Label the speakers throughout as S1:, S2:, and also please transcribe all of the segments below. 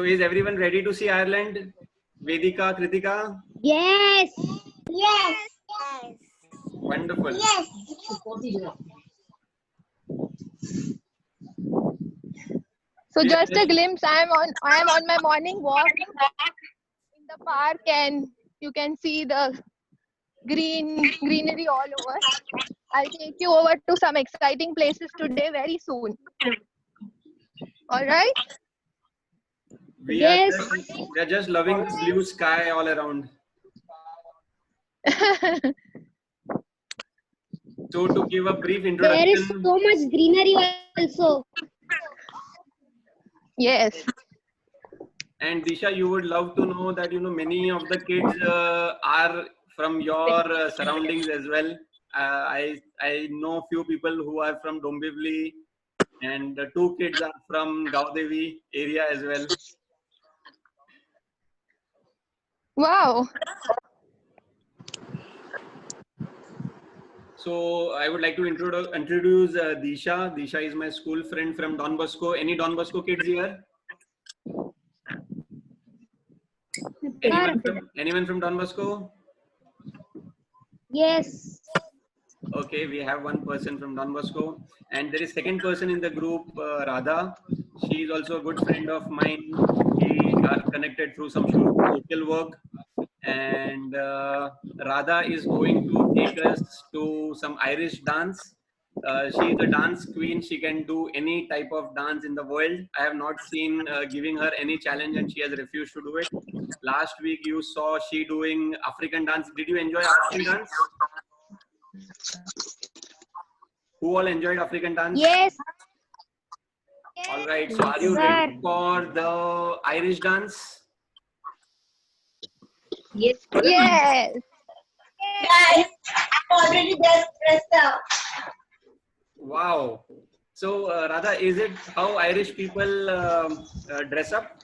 S1: So is everyone ready to see Ireland? Vedika, Kritika?
S2: Yes.
S3: Yes.
S1: Wonderful.
S3: Yes.
S4: So just a glimpse. I am on my morning walk in the park, and you can see the greenery all over. I'll take you over to some exciting places today very soon. All right?
S1: We
S2: Yes.
S1: are just loving the blue sky all around. So to give a brief
S2: There is
S1: introduction,
S2: so much greenery also.
S4: Yes.
S1: and Disha, you would love to know that many of the kids are from your surroundings as well. I know few people who are from Dombivli, and two kids are from Gaudevi area as well.
S4: Wow.
S1: So I would like to introduce Disha. Disha is my school friend from Don Bosco. Any Don Bosco kids here? Anyone from Don Bosco?
S2: Yes.
S1: Okay, we have one person from Don Bosco, and there is second person in the group, Radha. She is also a good friend of mine. We are connected through some social work, and Radha is going to take us to some Irish dance. She is a dance queen. She can do any type of dance in the world. I have not seen giving her any challenge, and she has refused to do it. Last week you saw she doing African dance. Did you enjoy African dance? Who all enjoyed African dance?
S2: Yes.
S1: All right. So are you ready for the Irish dance?
S5: Yes.
S4: Yes.
S3: Guys, I'm already dressed up.
S1: Wow. So Radha, is it how Irish people dress up?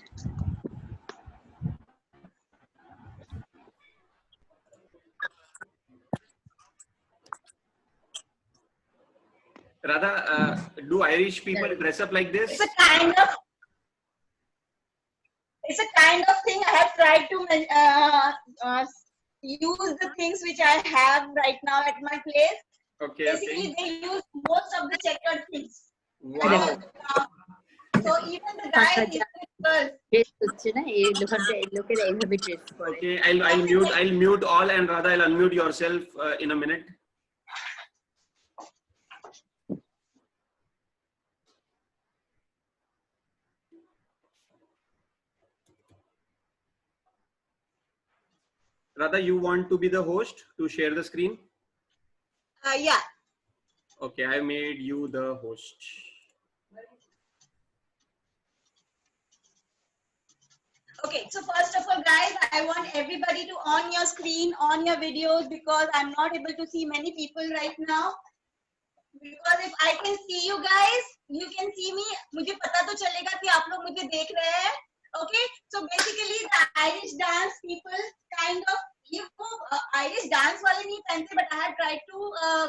S1: Radha, do Irish people dress up like this?
S3: It's a kind of thing I have tried to use the things which I have right now at my place.
S1: Okay.
S3: Basically, they use most of the checkered things.
S1: Wow.
S3: So even the guys, even the girls.
S1: Okay. I'll mute all, and Radha, I'll unmute yourself in a minute. Radha, you want to be the host to share the screen?
S3: Yeah.
S1: Okay, I made you the host.
S3: Okay, so first of all, guys, I want everybody to on your screen, on your videos, because I'm not able to see many people right now. Because if I can see you guys, you can see me. मुझे पता तो चलेगा कि आप लोग मुझे देख रहे हैं. Okay, so basically the Irish dance people kind of Irish dance वाले नहीं पहनते, but I have tried to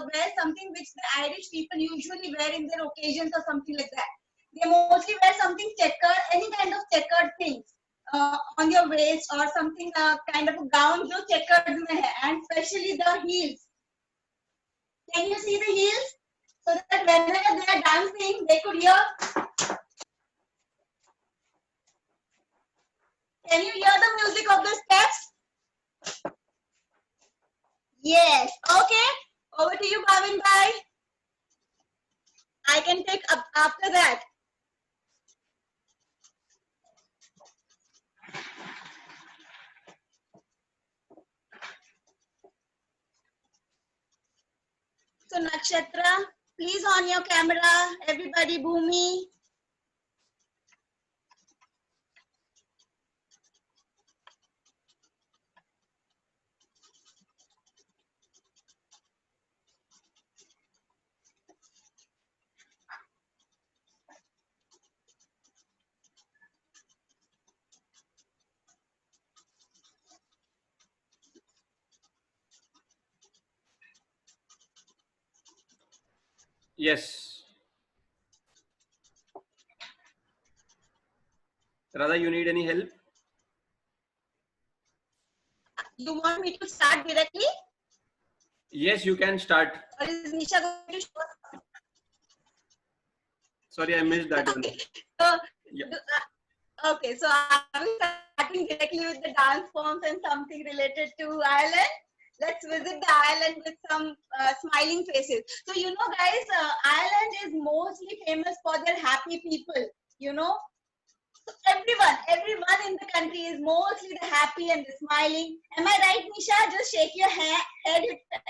S3: wear something which the Irish people usually wear in their occasions or something like that. They mostly wear something checkered, any kind of checkered things on your waist or something kind of a gown जो checkered में है, and especially the heels. Can you see the heels? So that whenever they are dancing, they could hear. Can you hear the music of the steps? Yes. Okay. Over to you, Bhavin Bhai. I can take up after that. So Nakshatra, please on your camera. Everybody, Bhumi.
S1: Yes. Radha, you need any help?
S3: You want me to start directly?
S1: Yes, you can start.
S3: Or is Nisha going to show us?
S1: Sorry, I missed that one.
S3: Okay. So,
S1: Yeah.
S3: okay, so I'm starting directly with the dance forms and something related to Ireland. Let's visit the island with some smiling faces. So, you know, guys, Ireland is mostly famous for their happy people, you know. So everyone in the country is mostly the happy and the smiling. Am I right, Nisha? Just shake your head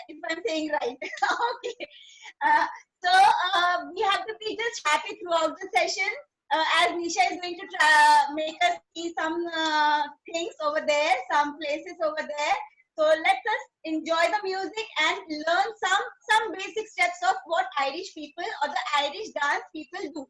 S3: if I'm saying right. Okay. Uh, we have to be just happy throughout the session. As Nisha is going to make us see some things over there, some places over there. So let us enjoy the music and learn some basic steps of what Irish people or the Irish dance people do.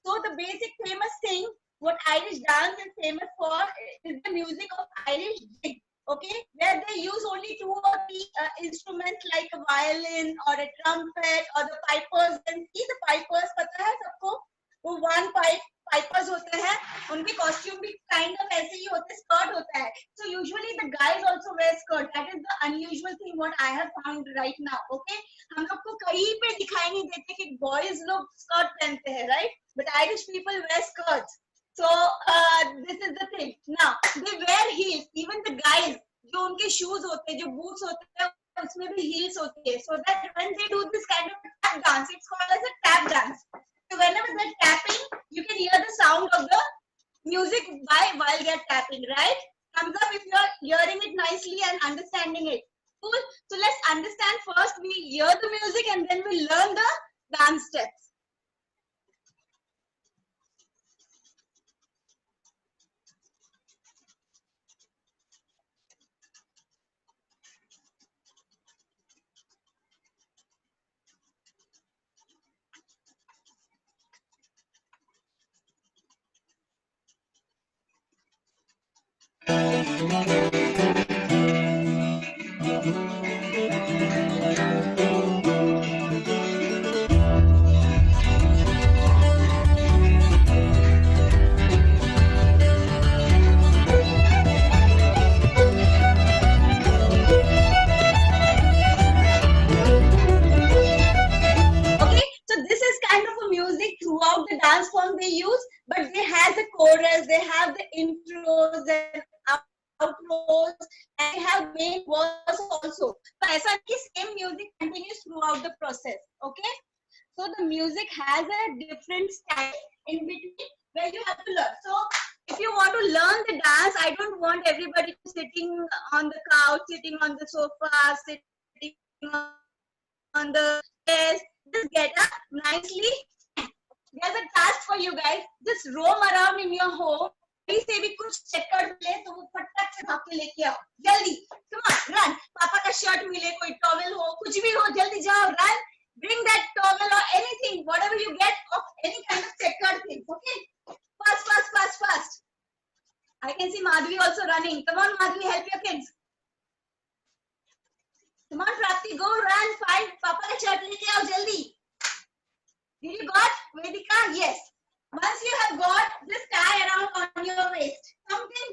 S3: So the basic famous thing what Irish dance is famous for is the music of Irish jig. Okay, where they use only 2 or 3 instruments like a violin or a trumpet or the pipers. And see the pipers, पता है सबको? वो one pipe pipers होते हैं. उनके costume भी kind of ऐसे ही होते, skirt होता है. So usually the guys also wear skirt. That is the unusual thing what I have found right now. Okay, हम लोग को कहीं पे दिखाई नहीं देते कि boys लोग skirt पहनते हैं, right? But Irish people wear skirts. So this is the thing. Now they wear heels. Even the guys, जो उनके shoes होते हैं, जो boots होते हैं, उसमें भी heels होती है. So that when they do this kind of tap dance, it's called as a tap dance. So whenever they're tapping, you can hear the sound of the music while they're tapping, right? Thumbs up if you're hearing it nicely and understanding it. Cool. So let's understand first. We hear the music and then we learn the dance steps. Throughout the dance form they use, but they have the chorus, they have the intros and outros, and they have main verse also. So ऐसा कि same music continues throughout the process. Okay, so the music has a different style in between where you have to learn. So if you want to learn the dance, I don't want everybody sitting on the couch, sitting on the sofa, sitting on the chairs. Just get up nicely. There's a task for you guys. Just roam around in your home. कहीं से भी कुछ checker मिले तो वो फटाक से भाग के लेके आओ. जल्दी. Come on, run. पापा का शर्ट मिले, कोई टॉवेल हो, कुछ भी हो, जल्दी जाओ. Run. Bring that towel or anything, whatever you get of any kind of checkered thing. Okay. Fast, fast, fast, fast. I can see Madhvi also running. Come on, Madhvi, help your kids. Come on, Prapti, go run. Find पापा का shirt लेके आओ जल्दी. Did you got Vedika? Yes. Once you have got, just tie around on your waist. Something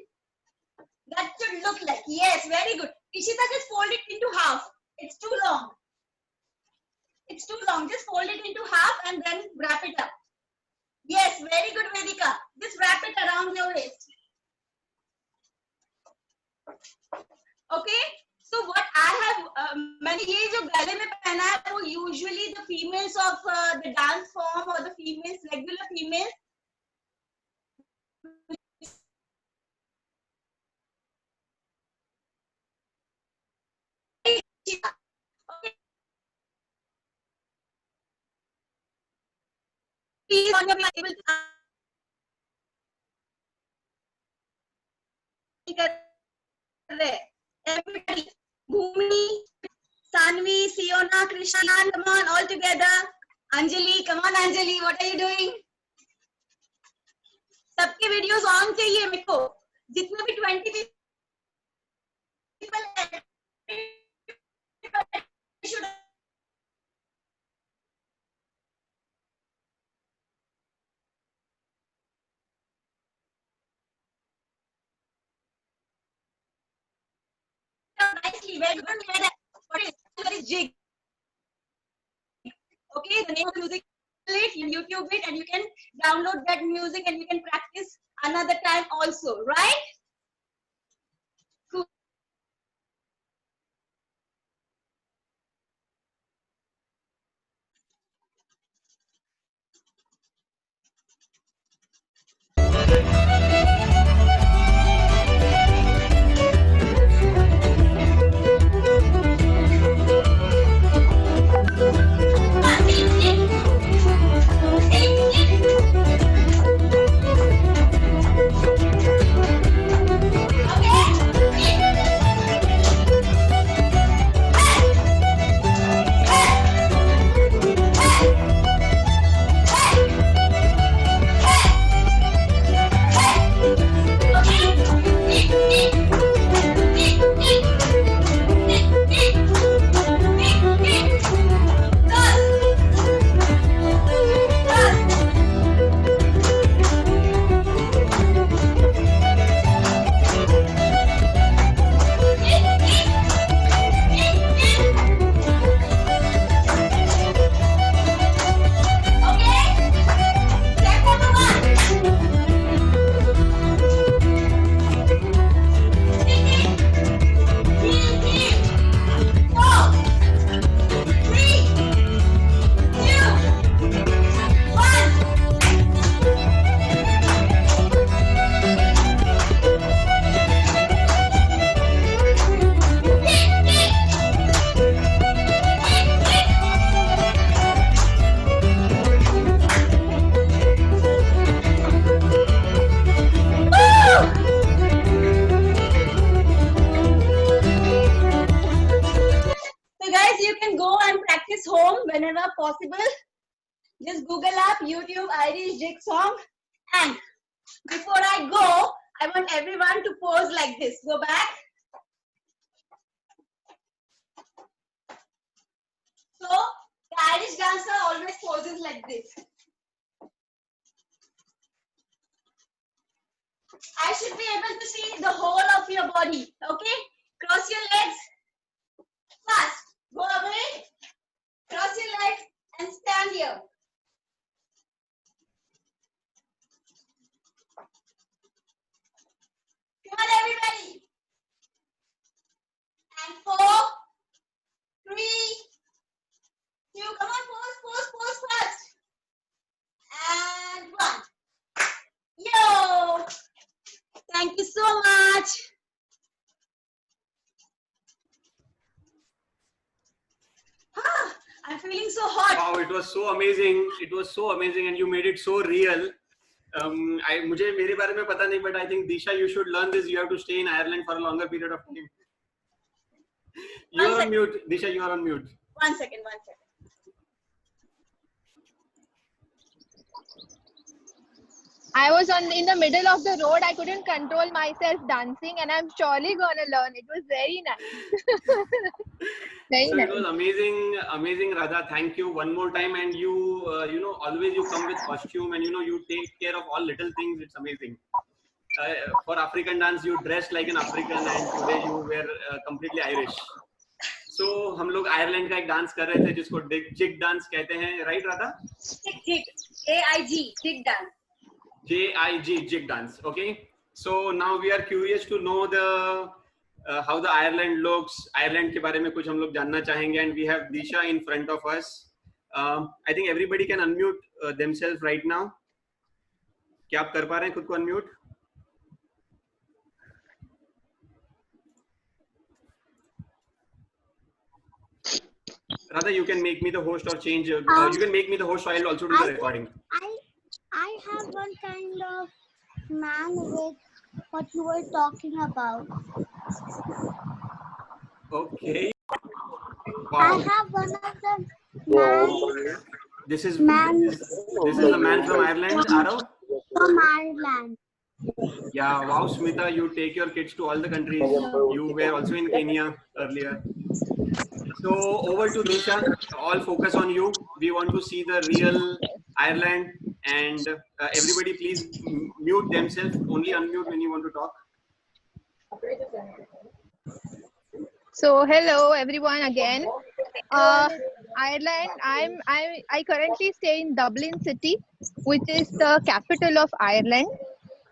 S3: that should look like. Yes, very good. Ishita, just fold it into half. It's too long. It's too long. Just fold it into half and then wrap it up. Yes, very good, Vedika. Just wrap it around your waist. Okay. So what I have, मैंने ये जो गले में पहना है वो usually the females of the dance form or the females, regular females. Okay. Please on your able to everybody. Bhumi, Sanvi, Siona, Krishnan, come on, all together. Anjali, come on, Anjali, what are you doing? सबके videos on चाहिए मेरे को. जितने भी 20 people should Very good. What is jig? Okay, the name of the music. You can YouTube it and you can download that music and you can practice another time also, right? Cool. So guys, you can go and practice home whenever possible. Just Google up YouTube Irish jig song. And before I go, I want everyone to pose like this. Go back. So the Irish dancer always poses like this. I should be able to see the whole of your body. Okay? Cross your legs. Fast. Go away. Cross your legs and stand here. Come on, everybody. And 4, 3, 2. Come on, pose fast. And 1. Yo. Thank you so much. I'm feeling so hot.
S1: Wow, it was so amazing. It was so amazing, and you made it so real. मुझे मेरे बारे में पता नहीं, but I think Disha, you should learn this. You have to stay in Ireland for a longer period of time. You are on mute, Disha. You are on mute.
S3: 1 second.
S4: I was in the middle of the road. I couldn't control myself dancing, and I'm surely gonna learn. It was very nice. Very
S1: So
S4: nice.
S1: it was amazing, Radha. Thank you one more time. And you, always you come with costume, and you take care of all little things. It's amazing. For African dance, you dressed like an African, and today you were completely Irish. So हम लोग Ireland का एक dance कर रहे थे जिसको zig dance कहते हैं, right, Radha?
S3: Jig. J-I-G. Jig dance.
S1: J-I-G, jig dance. Okay. So now we are curious to know the how the Ireland looks. Ireland के बारे में कुछ हम लोग जानना चाहेंगे, and we have Disha in front of us. I think everybody can unmute themselves right now. क्या आप कर पा रहे हैं खुद को unmute? Radha, you can make me the host or change. You can make me the host, so I'll also do the recording.
S2: I have one kind of man with what you were talking about.
S1: Okay.
S2: I
S1: Wow.
S2: have one of the man
S1: This is
S2: Man.
S1: this is the man from Ireland, Arav.
S2: from Ireland.
S1: Yeah, wow, Smita, you take your kids to all the countries. You were also in Kenya earlier. So over to Disha. All focus on you. We want to see the real Ireland, and everybody please mute themselves. Only unmute when you want to talk.
S4: So hello everyone again. Ireland. I currently stay in Dublin city, which is the capital of Ireland,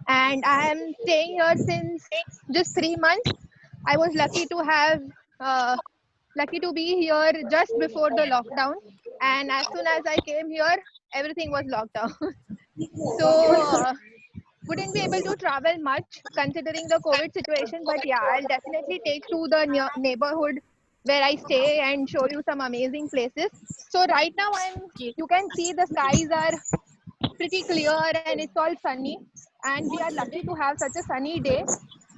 S4: and I am staying here since just 3 months. I was lucky to be here just before the lockdown, and as soon as I came here, everything was locked down. So wouldn't be able to travel much considering the COVID situation, but yeah, I'll definitely take to the neighborhood where I stay and show you some amazing places. So right now you can see the skies are pretty clear and it's all sunny, and we are lucky to have such a sunny day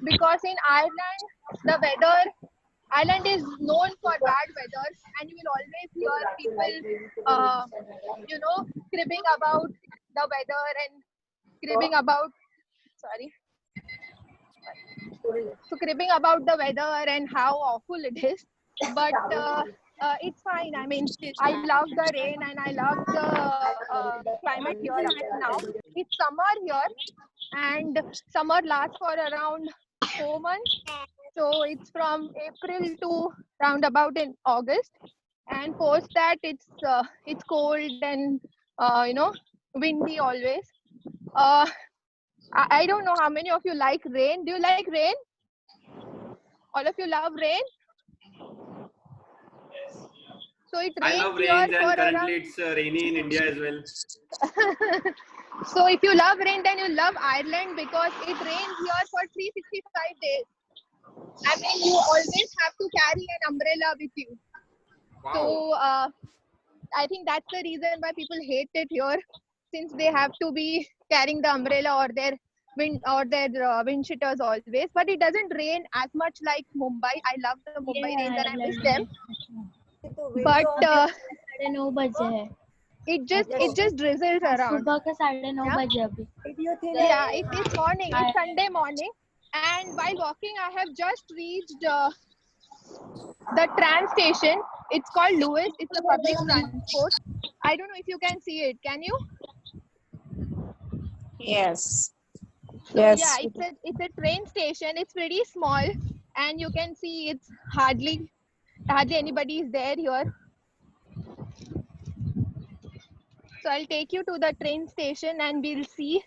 S4: because in Ireland, the weather, Ireland is known for bad weather, and you will always hear people, cribbing about the weather and cribbing about, sorry, so cribbing about the weather and how awful it is. But it's fine. I mean, I love the rain and I love the climate here right now. It's summer here, and summer lasts for around 4 months. So it's from April to round about in August, and post that it's cold and windy always. Uh, I don't know how many of you like rain. Do you like rain? All of you love rain? So it
S1: I
S4: rains
S1: love
S4: here
S1: rains,
S4: for
S1: and
S4: around.
S1: currently it's rainy in India as well.
S4: So if you love rain, then you love Ireland because it rains here for 365 days. I mean, you always have to carry an umbrella with you.
S1: Wow.
S4: So I think that's the reason why people hate it here, since they have to be carrying the umbrella or their wind shitters always. But it doesn't rain as much like Mumbai. I love the Mumbai rains and I miss them. But
S2: साढ़े 9 बजे है
S4: it just drizzles around.
S2: सुबह के 9:30
S4: Yeah?
S2: बजे अभी
S4: Yeah, it's morning. It's Sunday morning, and while walking, I have just reached the tram station. It's called Lewis. It's a public transport. I don't know if you can see it. Can you?
S5: Yes.
S4: So
S5: Yes.
S4: yeah, it's a train station. It's pretty small, and you can see it's hardly anybody is there here. So I'll take you to the train station, and we'll see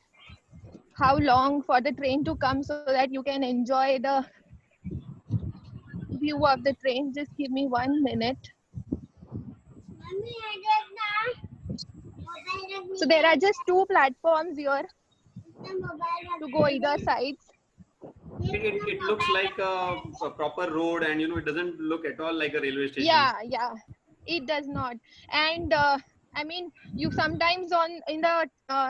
S4: how long for the train to come so that you can enjoy the view of the train. Just give me 1 minute. So there are just 2 platforms here to go either sides.
S1: It looks like a proper road, and it doesn't look at all like a railway station.
S4: Yeah, it does not. And I mean, you sometimes in the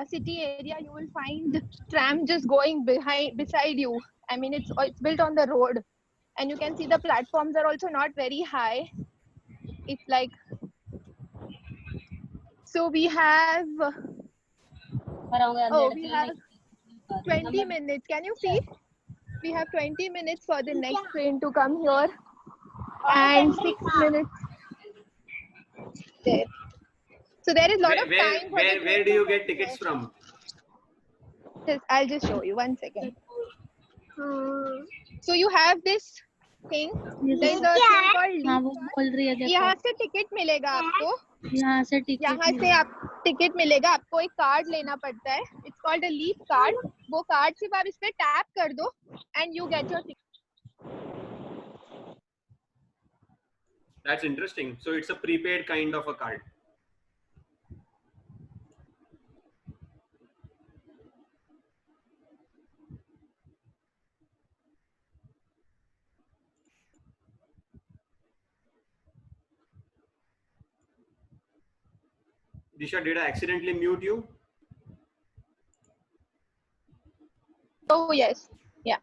S4: city area you will find tram just going beside you. I mean, it's built on the road, and you can see the platforms are also not very high. It's like, so we have 20 minutes. Can you see? We have 20 minutes for the next train to come here, and 6 minutes there. So there is a lot of time for the train.
S1: Where do you get tickets from?
S4: I'll just show you 1 second. So you have this thing. There is a thing called
S2: हाँ वो बोल रही है देखो
S4: यहाँ से ticket मिलेगा आपको.
S2: यहाँ से
S4: आप टिकट मिलेगा. आपको एक कार्ड लेना पड़ता है. It's called a leaf card. वो कार्ड सिर्फ आप इस पे टैप कर दो and you get your ticket.
S1: That's interesting. So it's a prepaid kind of a card. Disha, did I accidentally mute you?
S4: Oh yes, yeah.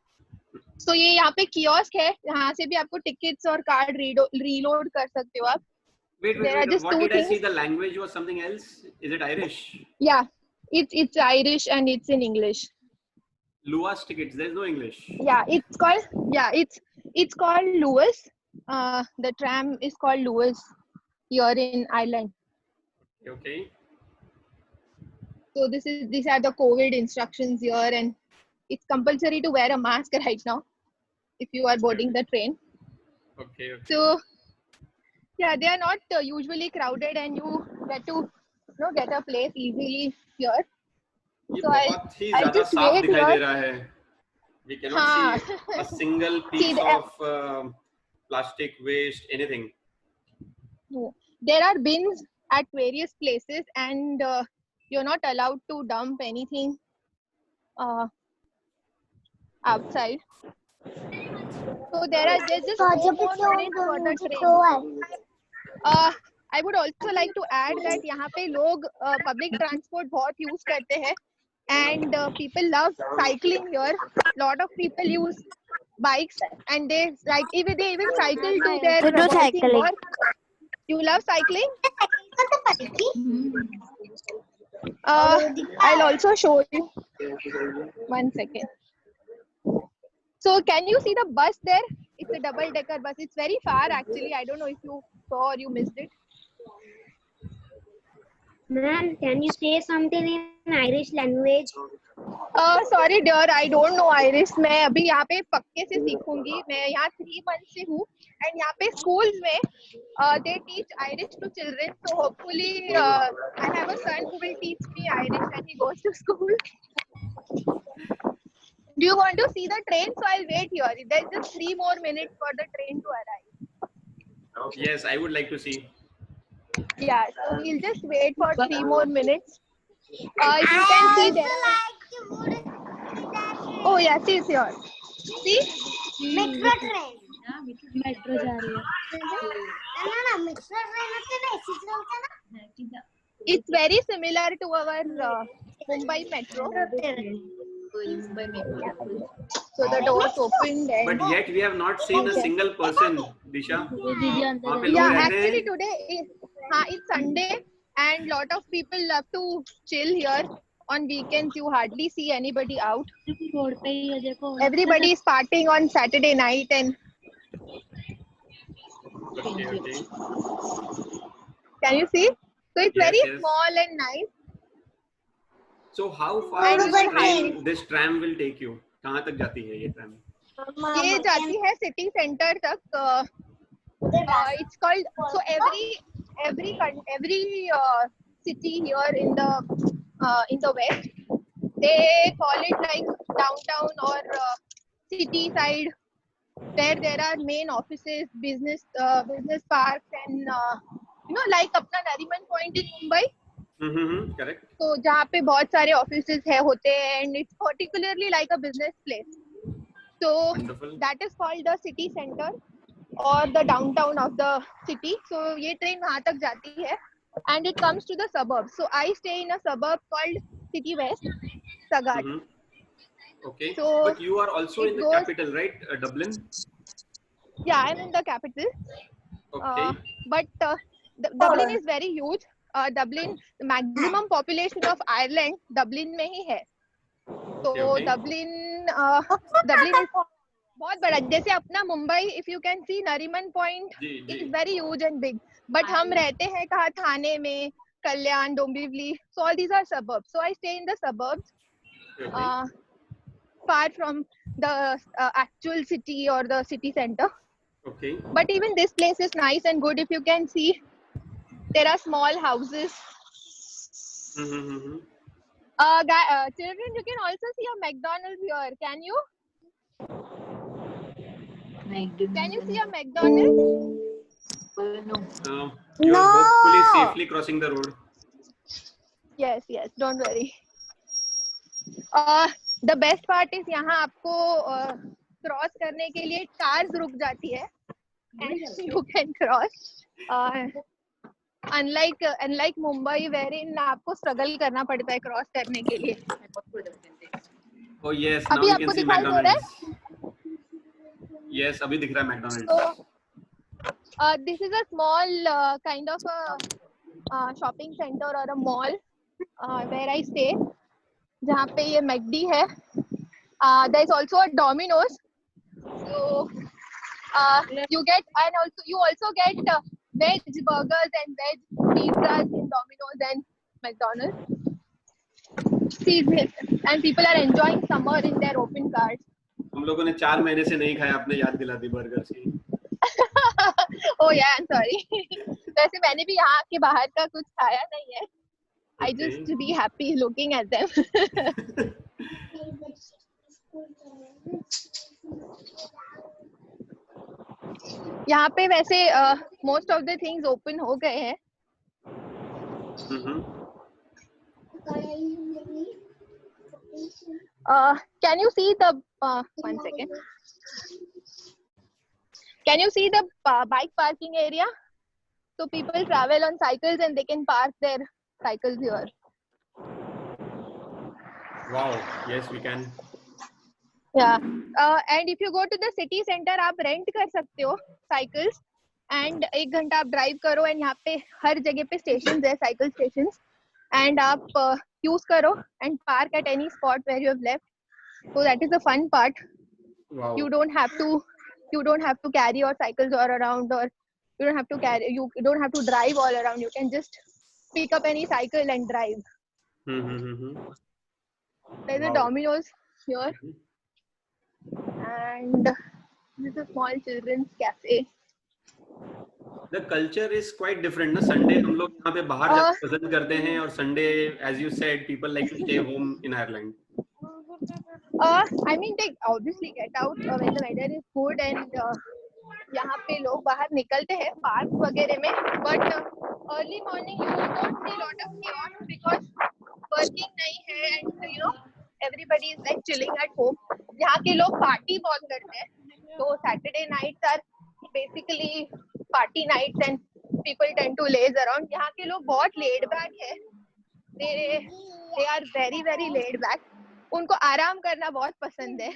S4: So ये यहाँ पे कियोस्क है. यहाँ से भी आपको टिकट्स और कार्ड रीलोड कर सकते हो आप.
S1: Wait. What did I see? The language was something else. Is it Irish?
S4: Yeah, it's Irish and it's in English.
S1: Luas tickets. There's no English.
S4: Yeah, it's called Lewis. The tram is called Lewis here in Ireland.
S1: Okay.
S4: So these are the COVID instructions here, and it's compulsory to wear a mask right now if you are boarding the train.
S1: Okay. Okay.
S4: So yeah, they are not usually crowded, and you get to get a place easily here.
S1: ये
S4: So
S1: बहुत ही
S4: I'll
S1: ज़्यादा
S4: just
S1: साफ
S4: wait
S1: दिखाई दे
S4: here.
S1: रहा है. We cannot
S4: हाँ.
S1: see a single
S4: See,
S1: piece of plastic waste, anything.
S4: there are bins at various places, and you're not allowed to dump anything outside. So there's just 4 more minutes for the train. I would also like to add that यहाँ पे लोग public transport बहुत use करते हैं, and people love cycling here. Lot of people use bikes, and they even cycle to their working work. You love cycling? I'll also show you. 1 second. So can you see the bus there? It's a double-decker bus. It's very far actually. I don't know if you saw or you missed it.
S2: Ma'am, can you say something in Irish language?
S4: Sorry dear, I don't know Irish. मैं अभी यहाँ पे पक्के से सीखूंगी. मैं यहाँ 3 months से हूँ, and यहाँ पे schools में they teach Irish to children. So hopefully I have a son who will teach me Irish when he goes to school. Do you want to see the train? So I'll wait here. There's just 3 more minutes for the train to arrive.
S1: Yes, I would like to see.
S4: Yeah, so we'll just wait for 3 more minutes. If you can see there. Oh yeah, see it's here. See?
S2: Metro train.
S5: Metro जा रही है
S2: ना metro train होते ना ऐसी चलते ना.
S4: It's very similar to our Mumbai metro. So the doors opened and
S1: But yet we have not seen a single person, Disha. वहाँ पे लोग
S4: yeah,
S1: रहते
S4: actually
S1: हैं.
S4: today it's Sunday, and lot of people love to chill here. On weekends you hardly see anybody out.
S5: Road पे ही है देखो.
S4: Everybody is partying on Saturday night, and
S1: Okay, okay.
S4: can you see? So it's
S1: Yes,
S4: very
S1: yes.
S4: small and nice.
S1: So how far this tram will take you? कहाँ तक जाती है ये tram?
S4: ये जाती है city center तक. It's called, so every city here in the west, they call it like downtown or city side, where there are main offices, business parks, and like अपना Nariman Point in Mumbai.
S1: Mm-hmm, correct.
S4: So जहाँ पे बहुत सारे offices होते हैं, and it's particularly like a business place. So
S1: Wonderful.
S4: that is called the city center or the downtown of the city. So ये train वहाँ तक जाती है, and it comes to the suburbs. So I stay in a suburb called City West, Sagat.
S1: Mm-hmm. Okay.
S4: So
S1: but you are also in the
S4: goes-
S1: capital, right? Dublin.
S4: Yeah, I'm in the capital.
S1: Okay.
S4: But Dublin is very huge. Dublin, the maximum population of Ireland, Dublin में ही है. So
S1: Okay.
S4: Dublin is बहुत बड़ा. जैसे अपना Mumbai, if you can see Nariman Point,
S1: ji,
S4: it is
S1: ji.
S4: very huge and big. But हम रहते हैं कहाँ, थाने में, कल्याण, Dombivli. So all these are suburbs. So I stay in the suburbs,
S1: Okay.
S4: far from the actual city or the city center.
S1: Okay.
S4: But even this place is nice and good. If you can see, there are small houses.
S1: Mm-hmm.
S4: Children, you can also see a McDonald's here. Can you? Can you see a McDonald's?
S1: You're hopefully safely crossing the road.
S4: Yes, don't worry. The best part is यहाँ आपको cross करने के लिए cars रुक जाती है, and you can cross. Unlike Mumbai, wherein आपको struggle करना पड़ता है क्रॉस करने के लिए.
S1: Oh yes, now
S4: अभी
S1: you
S4: आपको
S1: can see
S4: दिखाई दे रहा है?
S1: Yes, अभी दिख रहा है McDonald's.
S4: So this is a small kind of a shopping center or a mall where I stay. जहाँ पे ये McD है. There is also a Domino's. So you also get veg burgers and veg pizzas in Domino's and McDonald's. And people are enjoying summer in their open cars.
S1: हम लोगों ने 4 महीने से नहीं खाया, आपने याद दिला दी बर्गर की.
S4: Oh yeah, I'm sorry. वैसे मैंने भी यहाँ के बाहर का कुछ खाया नहीं है. I just
S1: Okay.
S4: be happy looking at them. यहाँ पे वैसे most of the things open हो गए हैं.
S1: Mm-hmm.
S4: Can you see the one second? Can you see the bike parking area? So people travel on cycles and they can park their cycles here.
S1: Wow. Yes, we can.
S4: Yeah. And if you go to the city center, आप rent कर सकते हो cycles. And 1 घंटा आप drive करो and यहाँ पे हर जगह पे stations है, cycle stations. And आप use करो and park at any spot where you have left. So that is the fun part.
S1: Wow.
S4: You don't have to carry your cycles all around, or you don't have to drive all around. You can just pick up any cycle and drive.
S1: Mm-hmm.
S4: There's a
S1: Wow.
S4: Domino's here, and this is a small children's cafe.
S1: The culture is quite different. ना Sunday हम लोग यहाँ पे बाहर जाना पसंद करते हैं और Sunday, as you said, people like to stay home in Ireland.
S4: I mean, they obviously get out when the weather is good, and यहाँ पे लोग बाहर निकलते हैं पार्क वगैरह में. But early morning you don't see a lot of chaos because working नहीं है, and everybody is like chilling at home. यहाँ के लोग party बहुत करते हैं. So Saturday nights are basically party nights and people tend to laze around. यहाँ के लोग बहुत laid back है. They are very very laid back. उनको आराम करना बहुत पसंद है.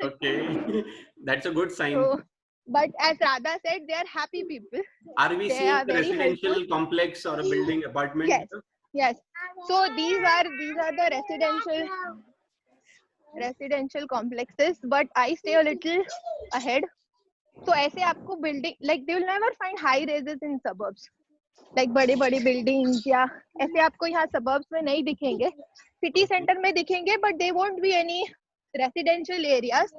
S1: Okay, that's a good sign.
S4: So, but as Radha said, they are happy people.
S1: Are we
S4: They
S1: seeing
S4: are
S1: a
S4: very
S1: residential
S4: helpful.
S1: complex or a building apartment?
S4: Yes. Yes. So these are the residential complexes, but I stay a little ahead. So ऐसे आपको building, like they will never find high rises in suburbs. Like बड़े बड़े buildings या ऐसे आपको यहाँ suburbs में नहीं दिखेंगे. City center में दिखेंगे, but they won't be any residential areas.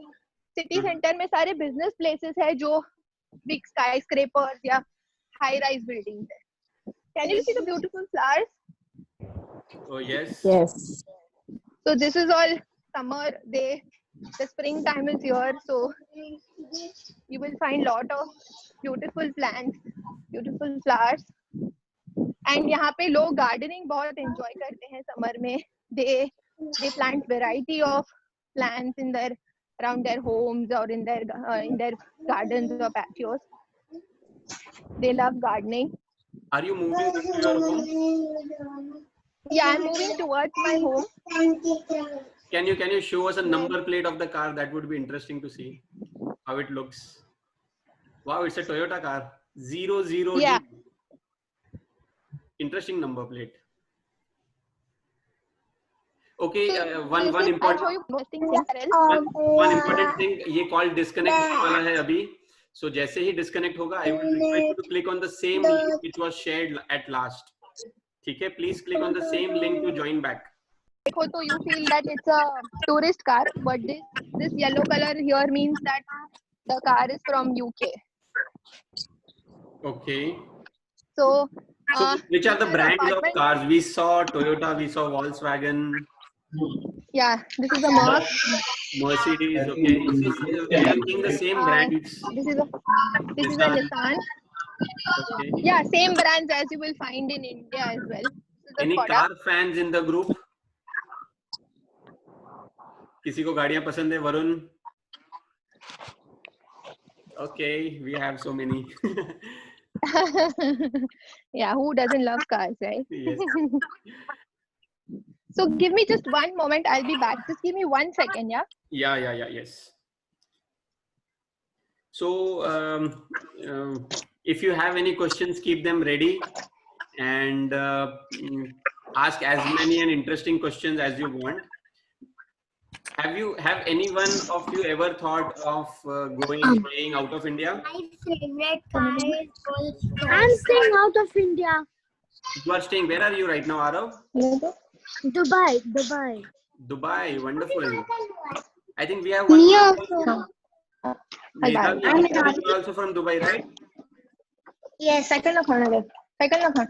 S4: City center में सारे business places है जो big skyscrapers या high rise buildings है. Can you see the beautiful flowers?
S1: Oh yes.
S6: Yes.
S4: So this is all summer. The springtime is here, so you will find lot of beautiful plants, beautiful flowers. And यहाँ पे लोग gardening बहुत enjoy करते हैं summer में. They plant variety of plants around their homes or in their gardens or patios. They love gardening.
S1: Are you moving to your home?
S4: Yeah, I'm moving towards my home.
S1: Can you show us a number plate of the car? That would be interesting to see how it looks. Wow, it's a Toyota car. 00D.
S4: Yeah.
S1: Interesting number plate. Okay,
S4: So
S1: one
S4: I'll show
S1: important
S4: you interesting things else.
S1: one important thing. ये call disconnect होने वाला है अभी. So जैसे ही disconnect होगा, I will request you to click on the same link which was shared at last. ठीक है? Please click on the same link to join back.
S4: So you feel that it's a tourist car, but this yellow color here means that the car is from UK.
S1: Okay.
S4: So
S1: Which are the brands of
S4: apartment-
S1: cars? We saw Toyota, we saw Volkswagen,
S4: yeah, this is a Merc.
S1: Mercedes. Okay, so we are seeing the same brands.
S4: This is a Nissan.
S1: Okay.
S4: Yeah, same brands as you will find in India as well. This is a
S1: Any
S4: Skoda.
S1: car fans in the group? किसी को गाड़ियां पसंद है? Varun? Okay, we have so many.
S4: Yeah, who doesn't love cars, right?
S1: Yes.
S4: So give me just one moment. I'll be back. Just give me 1 second, yeah?
S1: Yeah, yes. So, if you have any questions, keep them ready and ask as many and interesting questions as you want. Have anyone of you ever thought of staying out of India?
S2: My favorite car is Rolls-Royce. I'm staying out of India.
S1: You are staying. Where are you right now, Arav?
S2: Dubai.
S1: Dubai. Wonderful. I think we have one.
S2: Me also.
S1: Megha, you are also from Dubai, right?
S2: Yes.
S4: Cycle ना खाना दे, cycle ना खा.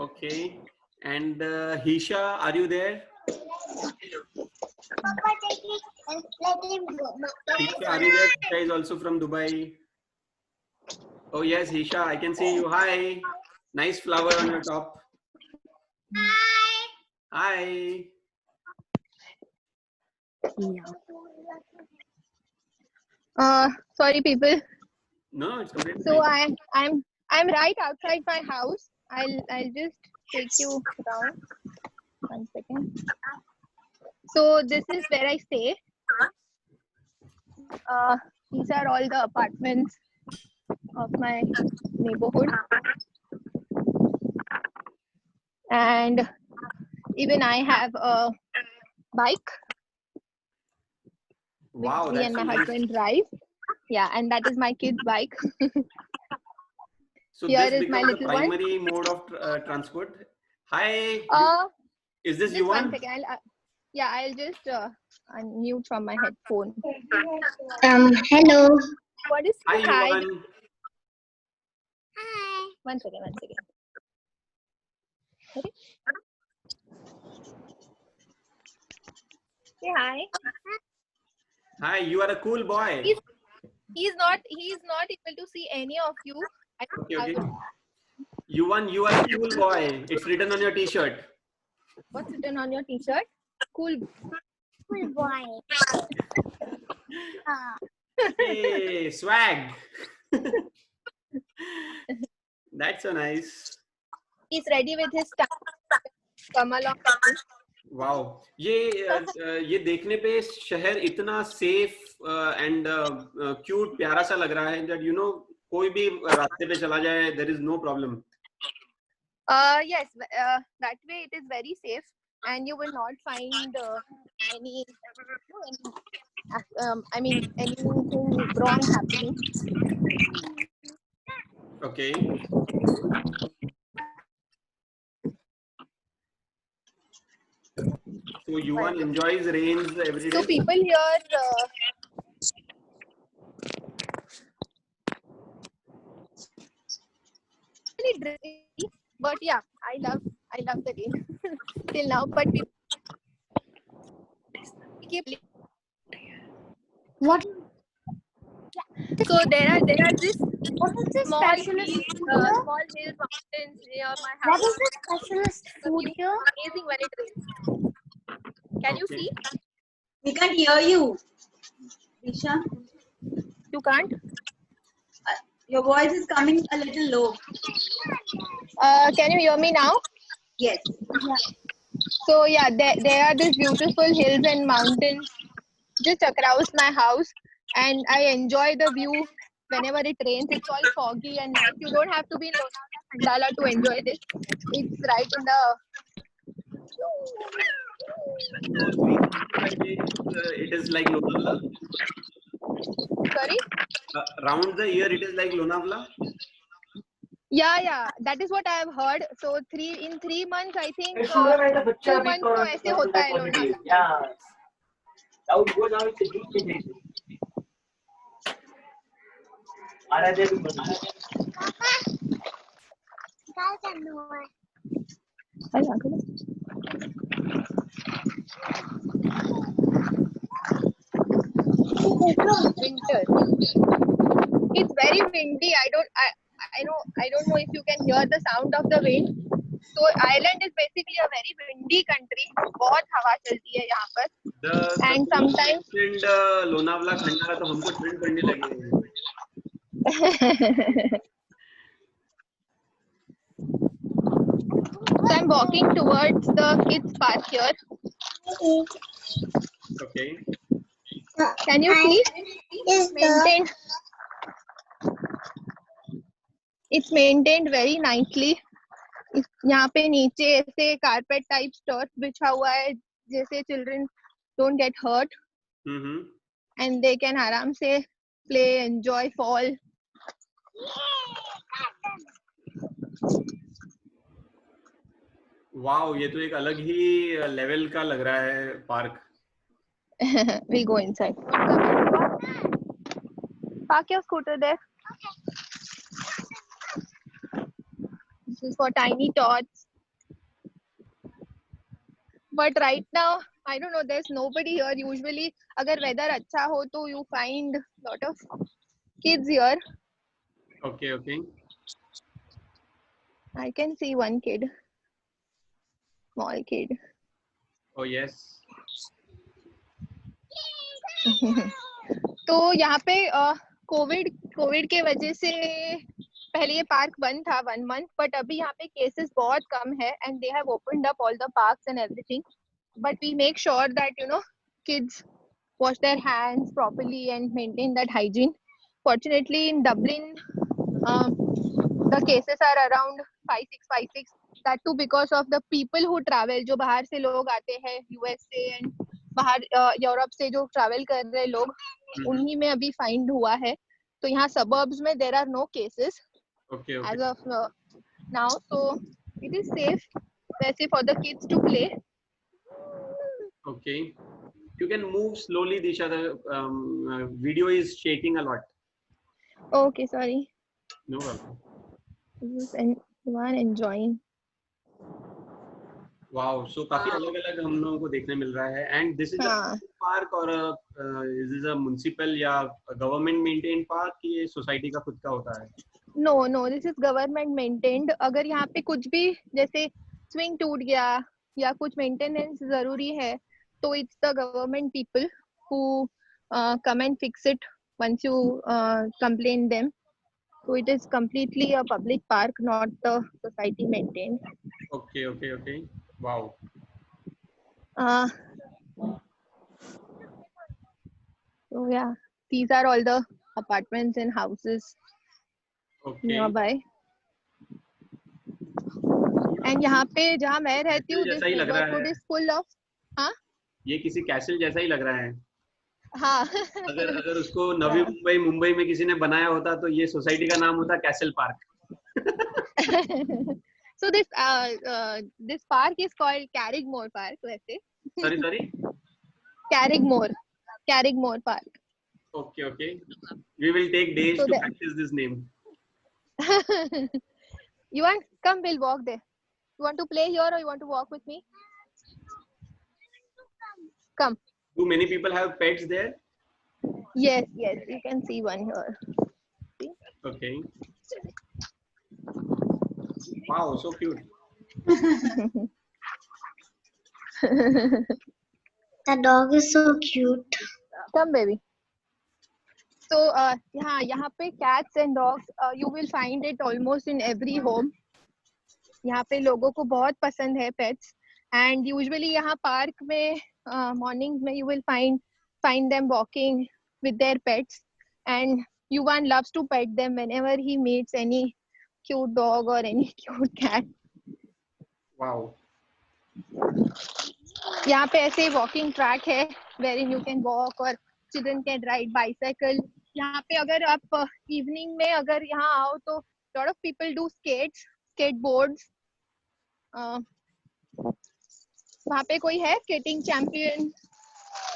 S1: Okay. And Hisha, are you there?
S2: Papa, take it and let him go.
S1: Hisha, are you there? Hisha is also from Dubai. Oh yes, Hisha, I can see you. Hi. Nice flower on your top. Hi.
S4: Sorry people.
S1: No, it's completely
S4: So
S1: fine.
S4: I'm right outside my house. I'll just take you around. 1 second. So this is where I stay. These are all the apartments of my neighborhood. And even I have a bike which
S1: Wow,
S4: me
S1: that's
S4: and
S1: so
S4: my
S1: nice.
S4: husband drive. Yeah, and that is my kid's bike.
S1: So
S4: Here
S1: this
S4: is my
S1: becomes the
S4: little one.
S1: primary mode of transport. Hi. Is this
S4: Just 1
S1: Yuvan?
S4: second. I'll just unmute from my headphone.
S2: Hello.
S4: What is
S1: Hi,
S4: hi?
S1: Yuvan.
S2: Hi.
S4: 1 second, 1 second. Ready? Say hi.
S1: Hi, you are a cool boy.
S4: He's not able to see any of you.
S1: Okay. Yuvan, you are a cool boy. It's written on your t-shirt.
S4: What's written on your t-shirt? Cool.
S2: Cool boy.
S1: Hey, swag. That's so nice.
S4: He's ready with his stuff. Come along.
S1: Wow. ये देखने पे शहर इतना safe and cute प्यारा सा लग रहा है that you know कोई भी रास्ते पे चला जाए there is no problem.
S4: Yes, that way it is very safe, and you will not find anything wrong happening.
S1: Okay. So Yuvan enjoys rains every
S4: So
S1: day.
S4: people here but yeah, I love the rain till now. But we keep.
S2: What?
S4: So there are this
S2: What is the
S4: small
S2: specialist
S4: hills,
S2: food here?
S4: mountains near my
S2: What
S4: house.
S2: is the specialist food here?
S4: Amazing when it rains. Can you
S1: Okay.
S4: see?
S3: We can't hear you, Disha.
S4: You can't.
S3: Your voice is coming a little low.
S4: Can you hear me now?
S3: Yes.
S4: So yeah, there are these beautiful hills and mountains just across my house, and I enjoy the view whenever it rains. It's all foggy and nice. You don't have to be in Lonavala, Khandala to enjoy this. It's right in the.
S1: It is like Lonavala.
S4: Sorry.
S1: Round the year it is like Lonavala.
S4: Yeah, that is what I have heard. So in 3 months, I think 2 months तो ऐसे होता है लोनावला.
S2: काय करणार?
S4: Winter. It's very windy. I don't know if you can hear the sound of the wind. So Ireland is basically a very windy country. बहुत हवा चलती है यहाँ पर. And sometimes
S1: trend Lonavala Khandala तो हमको ट्रेंड करने लगे हैं.
S4: So I'm walking towards the kids park here.
S1: Okay.
S4: Can you see? It's maintained very nicely. यहाँ पे नीचे ऐसे कारपेट टाइप स्टर्ट बिछा हुआ है जैसे children don't get hurt and they can आराम से प्ले एंजॉय फॉल.
S1: वाओ, ये तो एक अलग ही लेवल का लग रहा है park.
S4: We'll go inside. Park your scooter there. is for tiny tots. But right now, I don't know, there's nobody here. Usually, agar weather acha ho, to you find lot of kids here.
S1: Okay, okay.
S4: I can see one kid, small kid.
S1: Oh yes.
S4: तो यहाँ पे Covid के वजह से पहले ये park बंद था 1 month, बट अभी यहाँ पे केसेस बहुत कम है and they have opened up all the parks and everything, but we make sure that kids wash their hands properly and maintain that hygiene. Fortunately, in Dublin, the cases are around 5656. That too because of the people who travel. जो बाहर से लोग आते हैं USA and बाहर Europe से जो travel कर रहे लोग, उन्हीं में अभी फाइंड हुआ है. तो यहाँ suburbs में there are no cases
S1: Okay, okay.
S4: as of now, so it is safe, वैसे for the kids to play.
S1: Okay. You can move slowly, Disha. The video is shaking a lot.
S4: Okay, sorry.
S1: No problem.
S4: This is one enjoying.
S1: Wow. So काफी अलग-अलग हम लोगों को देखने मिल रहा है. And this is
S4: हाँ.
S1: a park or is this a municipal या government maintained park कि ये society का खुद का होता है?
S4: No, this is government maintained. अगर यहाँ पे कुछ भी जैसे swing टूट गया या कुछ maintenance जरूरी है, तो it's the government people who come and fix it once you complain them. So it is completely a public park, not the society maintained.
S1: Okay, okay, okay. Wow.
S4: So yeah, these are all the apartments and houses
S1: Okay.
S4: nearby. And यहाँ पे जहाँ मैं रहती हूँ, this
S1: जैसा ही लग रहा
S4: neighborhood
S1: है.
S4: is full of. हाँ.
S1: ये किसी कैसल जैसा ही लग रहा है.
S4: हाँ.
S1: अगर उसको नवी मुंबई में किसी ने बनाया होता तो ये सोसाइटी का नाम होता castle park.
S4: So this park is called Carrigmore Park. वैसे.
S1: Sorry.
S4: Carrigmore Park.
S1: Okay. We will take days
S4: So
S1: to practice this name.
S4: You want? Come, we'll walk there. You want to play here or you want to walk with me? Come.
S1: Do many people have pets there?
S4: Yes, you can see one here.
S1: Okay. Wow, so cute.
S2: The dog is so cute.
S4: Come, baby. So यहाँ पे cats and dogs you will find it almost in every home. यहाँ पे लोगों को बहुत पसंद है pets, and usually यहाँ park में mornings में you will find them walking with their pets, and Yuvan loves to pet them whenever he meets any cute dog or any cute cat.
S1: Wow.
S4: यहाँ पे ऐसे walking track है wherein you can walk or children can ride bicycle. यहाँ पे अगर आप evening में अगर यहाँ आओ तो lot of people do skateboards. वहाँ पे कोई है skating champion,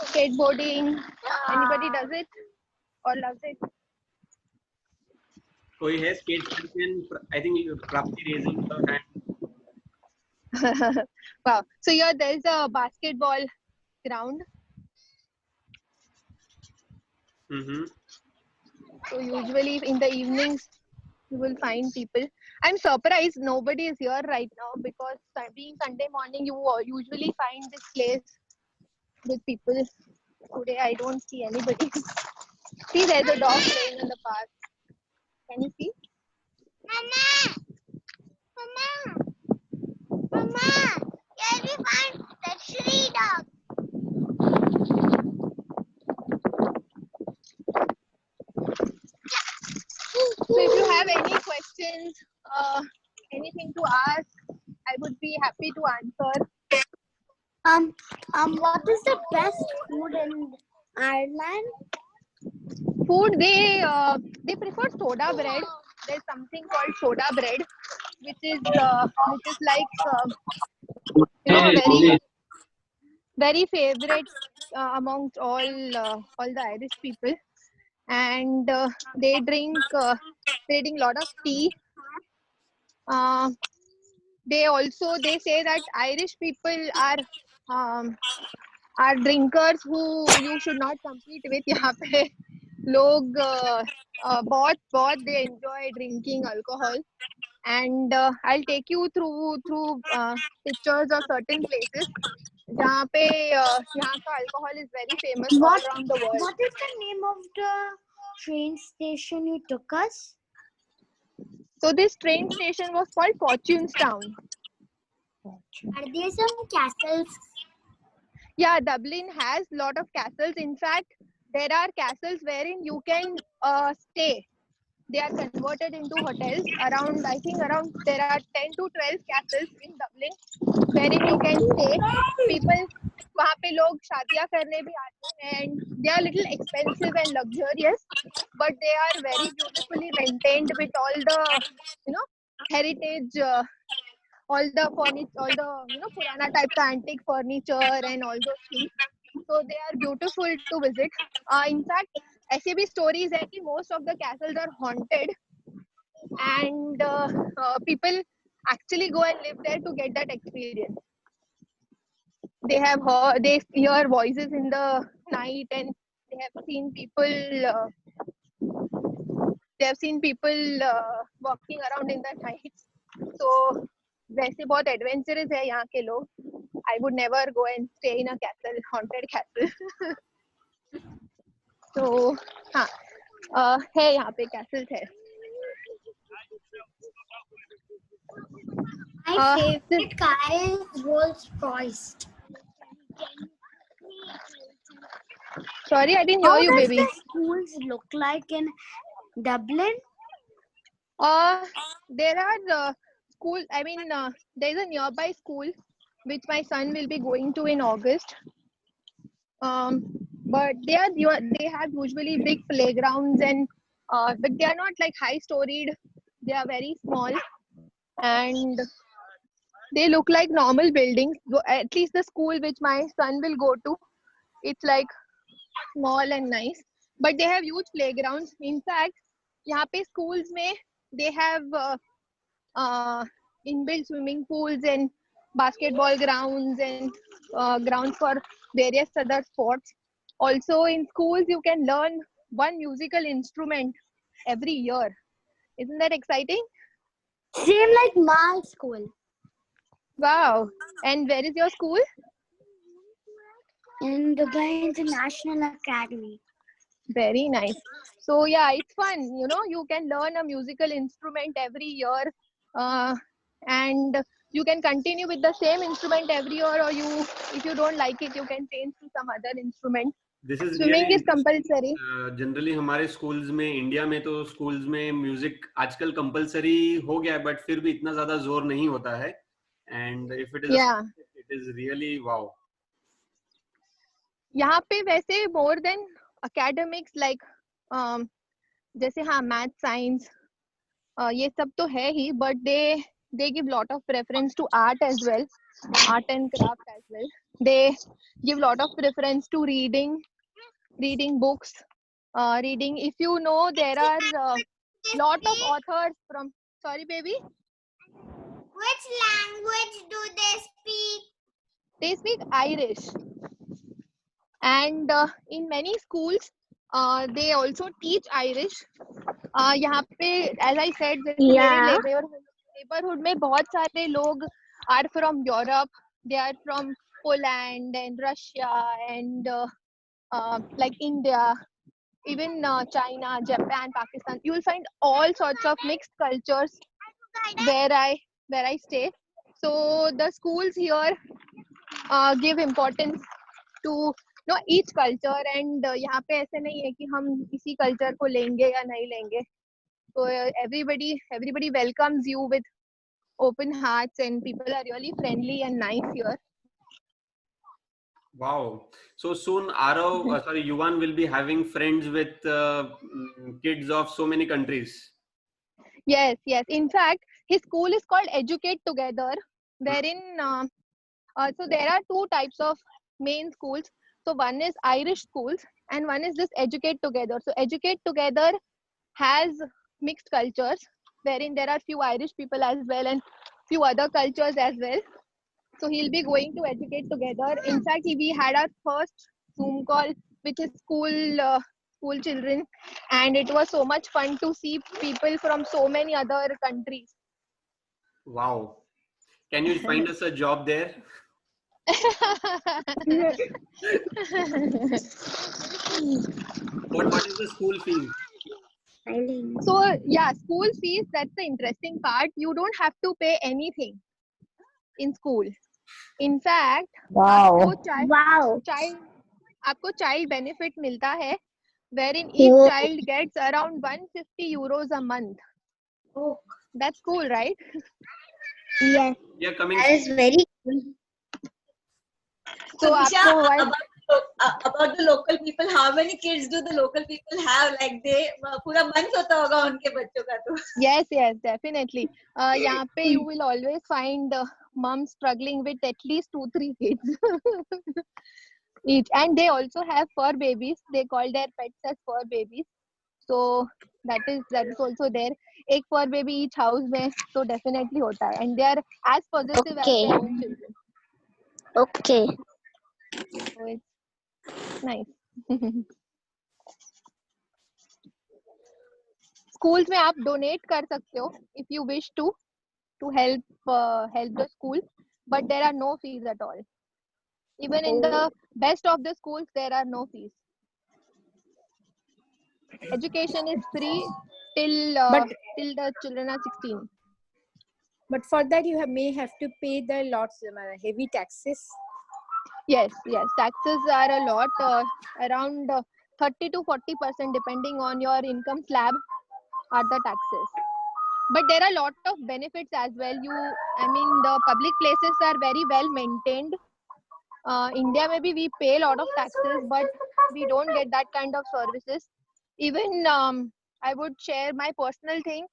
S4: skateboarding? Anybody does it or loves it?
S1: कोई है skate champion? I think Prapti raising her hand.
S4: Wow. So here there is a basketball ground.
S1: Mm-hmm.
S4: So usually in the evenings you will find people. I'm surprised nobody is here right now because being Sunday morning you usually find this place with people. Today I don't see anybody. See, there's a dog playing in the park. Can you see?
S2: Mama, here we find the tree dog.
S4: So if you have any questions, anything to ask, I would be happy to answer.
S2: What is the best food in Ireland?
S4: Food, they prefer soda bread. There's something called soda bread, which is like very favorite amongst all the Irish people, and they drink a lot of tea. they say that Irish people are drinkers who you should not compete with. यहाँ पे लोग बहुत they enjoy drinking alcohol. And I'll take you through pictures of certain places जहाँ पे यहाँ का alcohol is very famous all
S2: What
S4: around the world.
S2: What is the name of the train station you took us?
S4: So this train station was called Fortunestown.
S2: Are there some castles?
S4: Yeah, Dublin has lot of castles. In fact, there are castles wherein you can stay. They are converted into hotels. Around, I think around there are 10 to 12 castles in Dublin wherein you can stay. People वहाँ पे लोग शादियाँ करने भी आते हैं, and they are little expensive and luxurious, but they are very beautifully maintained with all the heritage, all the furniture, all the Purana type of antique furniture and all those things. So they are beautiful to visit. In fact, ऐसे भी stories है कि most of the castles are haunted, and people actually go and live there to get that experience. They hear voices in the night, and they have seen people. They have seen people walking around in the night. So वैसे बहुत adventurous है यहाँ के लोग. I would never go and stay in a castle, haunted castle. So हाँ है यहाँ पे castles है.
S2: My favorite car is Rolls Royce.
S4: Sorry, I didn't
S2: How
S4: hear you,
S2: does
S4: baby.
S2: the schools look like in Dublin?
S4: There are school. I mean, there is a nearby school which my son will be going to in August. But they have usually big playgrounds, and but they are not like high storied. They are very small, and they look like normal buildings. At least the school which my son will go to, it's like small and nice, but they have huge playgrounds. In fact, यहाँ पे schools में they have inbuilt swimming pools and basketball grounds and grounds for various other sports. Also in schools you can learn one musical instrument every year. Isn't that exciting?
S2: Same like my school.
S4: Wow. And where is your school?
S2: In Dubai International Academy.
S4: Very nice. So yeah, it's fun. You can learn a musical instrument every year, and you can continue with the same instrument every year, or if you don't like it, you can change to some other instrument.
S1: This is
S4: Swimming
S1: really
S4: is compulsory.
S1: Generally हमारे schools में, India में तो schools में music आजकल compulsory हो गया है, but फिर भी इतना ज्यादा जोर नहीं होता है. And if it is really wow.
S4: यहाँ पे वैसे more than academics like जैसे हाँ मैथ साइंस ये सब तो है ही, but they give lot of preference to art as well, art and craft as well. They give lot of preference to reading books, reading. If you know, there are lot of authors from. Sorry, baby.
S2: Which language do they speak?
S4: They speak Irish, and in many schools they also teach Irish. यहाँ पे as I said,
S2: Yeah.
S4: neighborhood में बहुत सारे लोग are from Europe. They are from Poland and Russia and like India, even China, Japan, Pakistan. You will find all sorts of mixed cultures where I stay. So the schools here give importance to each culture, and यहाँ पे ऐसे नहीं है कि हम इसी culture को लेंगे या नहीं लेंगे. So everybody welcomes you with open hearts, and people are really friendly and nice here.
S1: Wow. So soon Yuvan will be having friends with kids of so many countries.
S4: Yes. In fact, his school is called Educate Together, wherein so there are two types of main schools. So one is Irish schools and one is this Educate Together. So Educate Together has mixed cultures, wherein there are few Irish people as well and few other cultures as well. So he'll be going to educate together. In fact, we had our first Zoom call, which is school children, and it was so much fun to see people from so many other countries.
S1: Wow. Can you find us a job there? What is the school fee?
S4: So yeah, school fees, that's the interesting part. You don't have to pay anything in school. In fact,
S2: Wow.
S4: आपको child benefit मिलता है, wherein each
S2: Whoa.
S4: child gets around 150 euros a month.
S2: Oh.
S4: That's cool, right?
S2: Yes.
S1: We are coming.
S2: That is very cool.
S3: So
S4: So
S3: Disha,
S4: आपको while
S3: about the local people, how many kids do the local people have? Like they पूरा month होता होगा उनके बच्चों का तो.
S4: yes, definitely. यहाँ पे you will always find moms struggling with at least 2-3 kids each, and they also have fur babies. They call their pets as fur babies. So that is also there. एक fur baby each house में, so definitely होता है, and they are as possessive as
S2: Okay.
S4: their own children.
S2: Okay.
S4: So it's nice. Schools में आप donate कर सकते हो if you wish to help the school, but there are no fees at all. Even in the best of the schools, there are no fees. Education is free till the children are 16.
S6: But for that you may have to pay the lots heavy taxes.
S4: Yes, taxes are a lot, around 30 to 40% depending on your income slab are the taxes. But there are a lot of benefits as well. The public places are very well maintained. India maybe we pay a lot of taxes, but we don't get that kind of services. Even I would share my personal thing.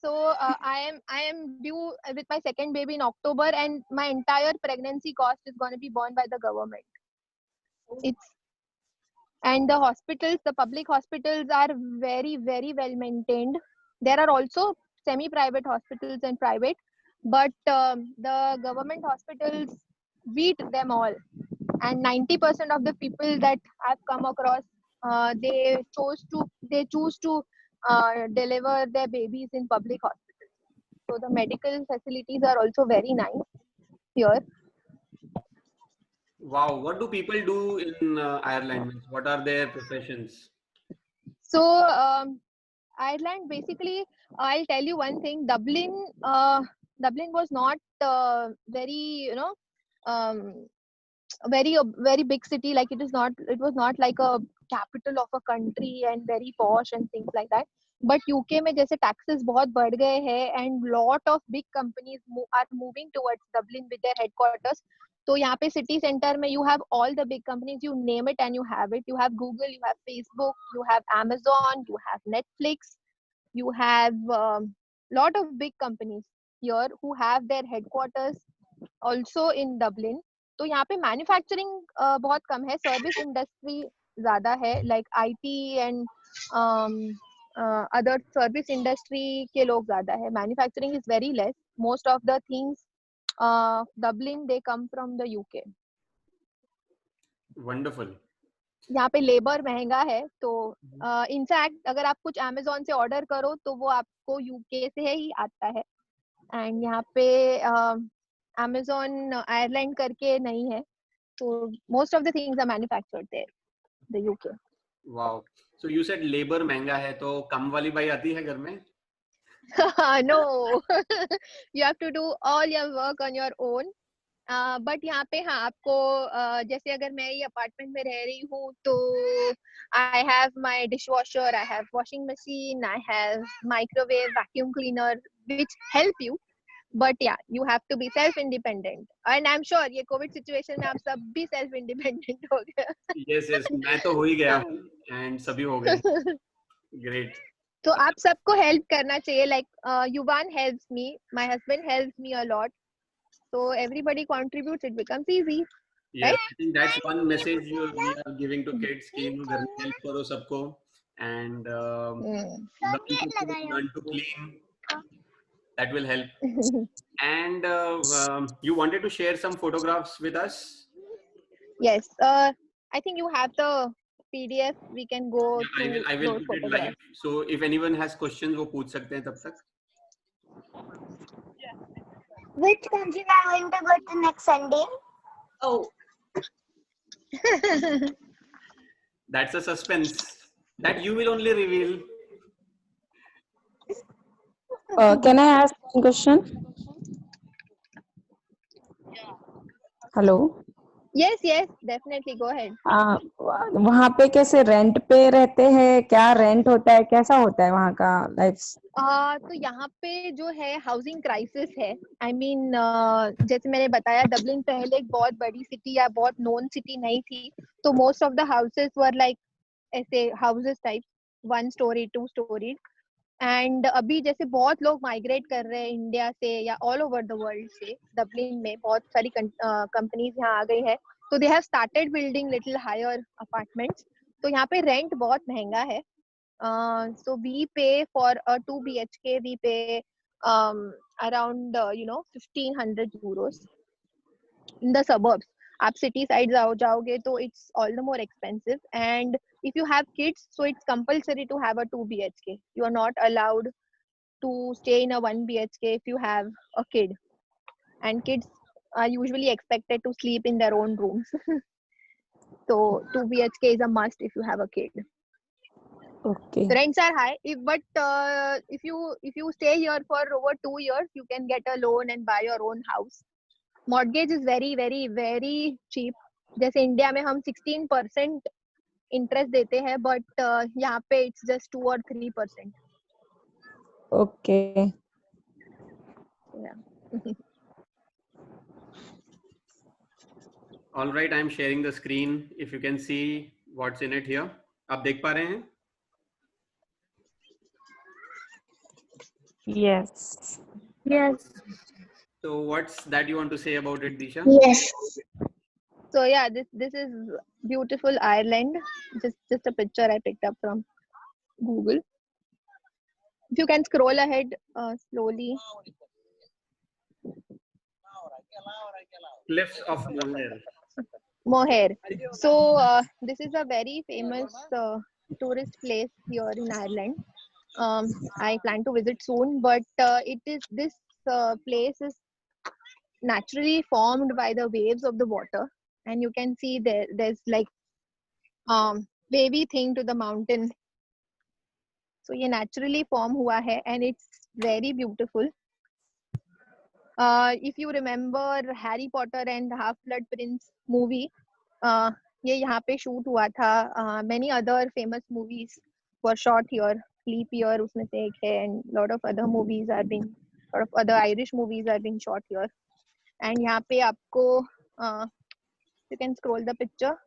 S4: So I am due with my second baby in October, and my entire pregnancy cost is going to be borne by the government. And the public hospitals are very, very well maintained. There are also semi-private hospitals and private, but the government hospitals beat them all. And 90% of the people that I've come across, they choose to deliver their babies in public hospitals. So the medical facilities are also very nice here.
S1: Wow. What do people do in Ireland? What are their professions?
S4: So Ireland, basically, I'll tell you one thing. Dublin was not very, very big city. Like it was not like a capital of a country and very posh and things like that. But UK में जैसे taxes बहुत बढ़ गए हैं, and lot of big companies are moving towards Dublin with their headquarters. So यहाँ पे city center में you have all the big companies, you name it and you have it. You have Google, you have Facebook, you have Amazon, you have Netflix, you have lot of big companies here who have their headquarters also in Dublin. तो यहाँ पे manufacturing बहुत कम है, service industry ज्यादा है, like IT and other service industry के लोग ज्यादा है. Manufacturing is very less. Most of the things Dublin they come from the UK.
S1: Wonderful.
S4: यहाँ पे लेबर महंगा है, तो इनफैक्ट अगर आप कुछ Amazon से ऑर्डर करो तो वो आपको UK से ही आता है. एंड यहाँ पे Amazon Ireland करके नहीं है, so most of the things are manufactured there, the UK.
S1: Wow. So you said labor महंगा है, तो कम वाली बाई आती है घर में?
S4: No, you have to do all your work on your own. But यहाँ पे हाँ आपको जैसे अगर मैं ये अपार्टमेंट में रह रही हूँ तो I have my dishwasher, I have washing machine, I have microwave, vacuum cleaner, which help you. But yeah, you have to be self-independent. And I'm sure ये COVID situation में आप सब भी self-independent हो गए.
S1: Yes, मैं तो हो ही गया हूँ and सभी हो गए. Great.
S4: तो आप सबको help करना चाहिए. Like Yuvan helps me, my husband helps me a lot. So everybody contributes, it becomes easy.
S1: Yes,
S4: Right?
S1: I think that's one message we are giving to kids कि घर में help करो सबको and learn to cook, learn to clean. That will help. And you wanted to share some photographs with us?
S4: Yes. I think you have the PDF. We can go
S1: Yeah,
S4: through
S1: I will
S4: those
S1: put it live.
S4: photographs.
S1: So if anyone has questions, वो पूछ सकते हैं तब तक.
S2: Which country are you going to go to next Sunday?
S3: Oh,
S1: That's a suspense that you will only reveal.
S7: Can I ask one question? Hello.
S4: Yes, yes, definitely. Go ahead.
S7: वहाँ पे कैसे rent पे रहते हैं, क्या rent होता है, कैसा होता है वहाँ का लाइफ?
S4: तो यहाँ पे जो है हाउसिंग क्राइसिस है. आई मीन जैसे मैंने बताया, डबलिन पहले एक बहुत बड़ी सिटी या बहुत नोन सिटी नहीं थी, तो most of the houses were like ऐसे houses type 1 story 2 story. And अभी जैसे बहुत लोग माइग्रेट कर रहे हैं इंडिया से या ऑल ओवर द वर्ल्ड से, डबलिन में बहुत सारी कंपनीज यहाँ आ गई है, तो they have started building little higher apartments. तो यहाँ पे रेंट बहुत महंगा है. So we pay for a 2 BHK, we pay around 1500 euros in the suburbs. आप city side जाओगे तो it's all the more expensive, and if you have kids, so it's compulsory to have a 2 BHK. You are not allowed to stay in a 1 BHK if you have a kid, and kids are usually expected to sleep in their own rooms. So 2 BHK is a must if you have a kid.
S7: Okay.
S4: The rents are high, if you stay here for over 2 years, you can get a loan and buy your own house. Mortgage is very very very cheap. जैसे India में हम 16% interest देते हैं, but यहाँ पे it's just 2 or 3%.
S7: Okay.
S4: Yeah.
S1: All right, I'm sharing the screen. If you can see what's in it here. आप देख पा रहे हैं?
S7: Yes.
S2: Yes.
S1: So what's that you want to say about it, Disha?
S2: Yes.
S4: So yeah, this is beautiful Ireland. Just a picture I picked up from Google. If you can scroll ahead slowly.
S1: Cliffs of Moher.
S4: Moher. So this is a very famous tourist place here in Ireland. I plan to visit soon, but this place is naturally formed by the waves of the water, and you can see there's like wavy thing to the mountain. So ये naturally form हुआ है, and it's very beautiful. If you remember Harry Potter and the Half-Blood Prince movie, ये यहाँ पे shoot हुआ था. Many other famous movies were shot here. Leap Year उसमें से एक है, and lot of other Irish movies are being shot here. And यहाँ पे आपको you can scroll the picture.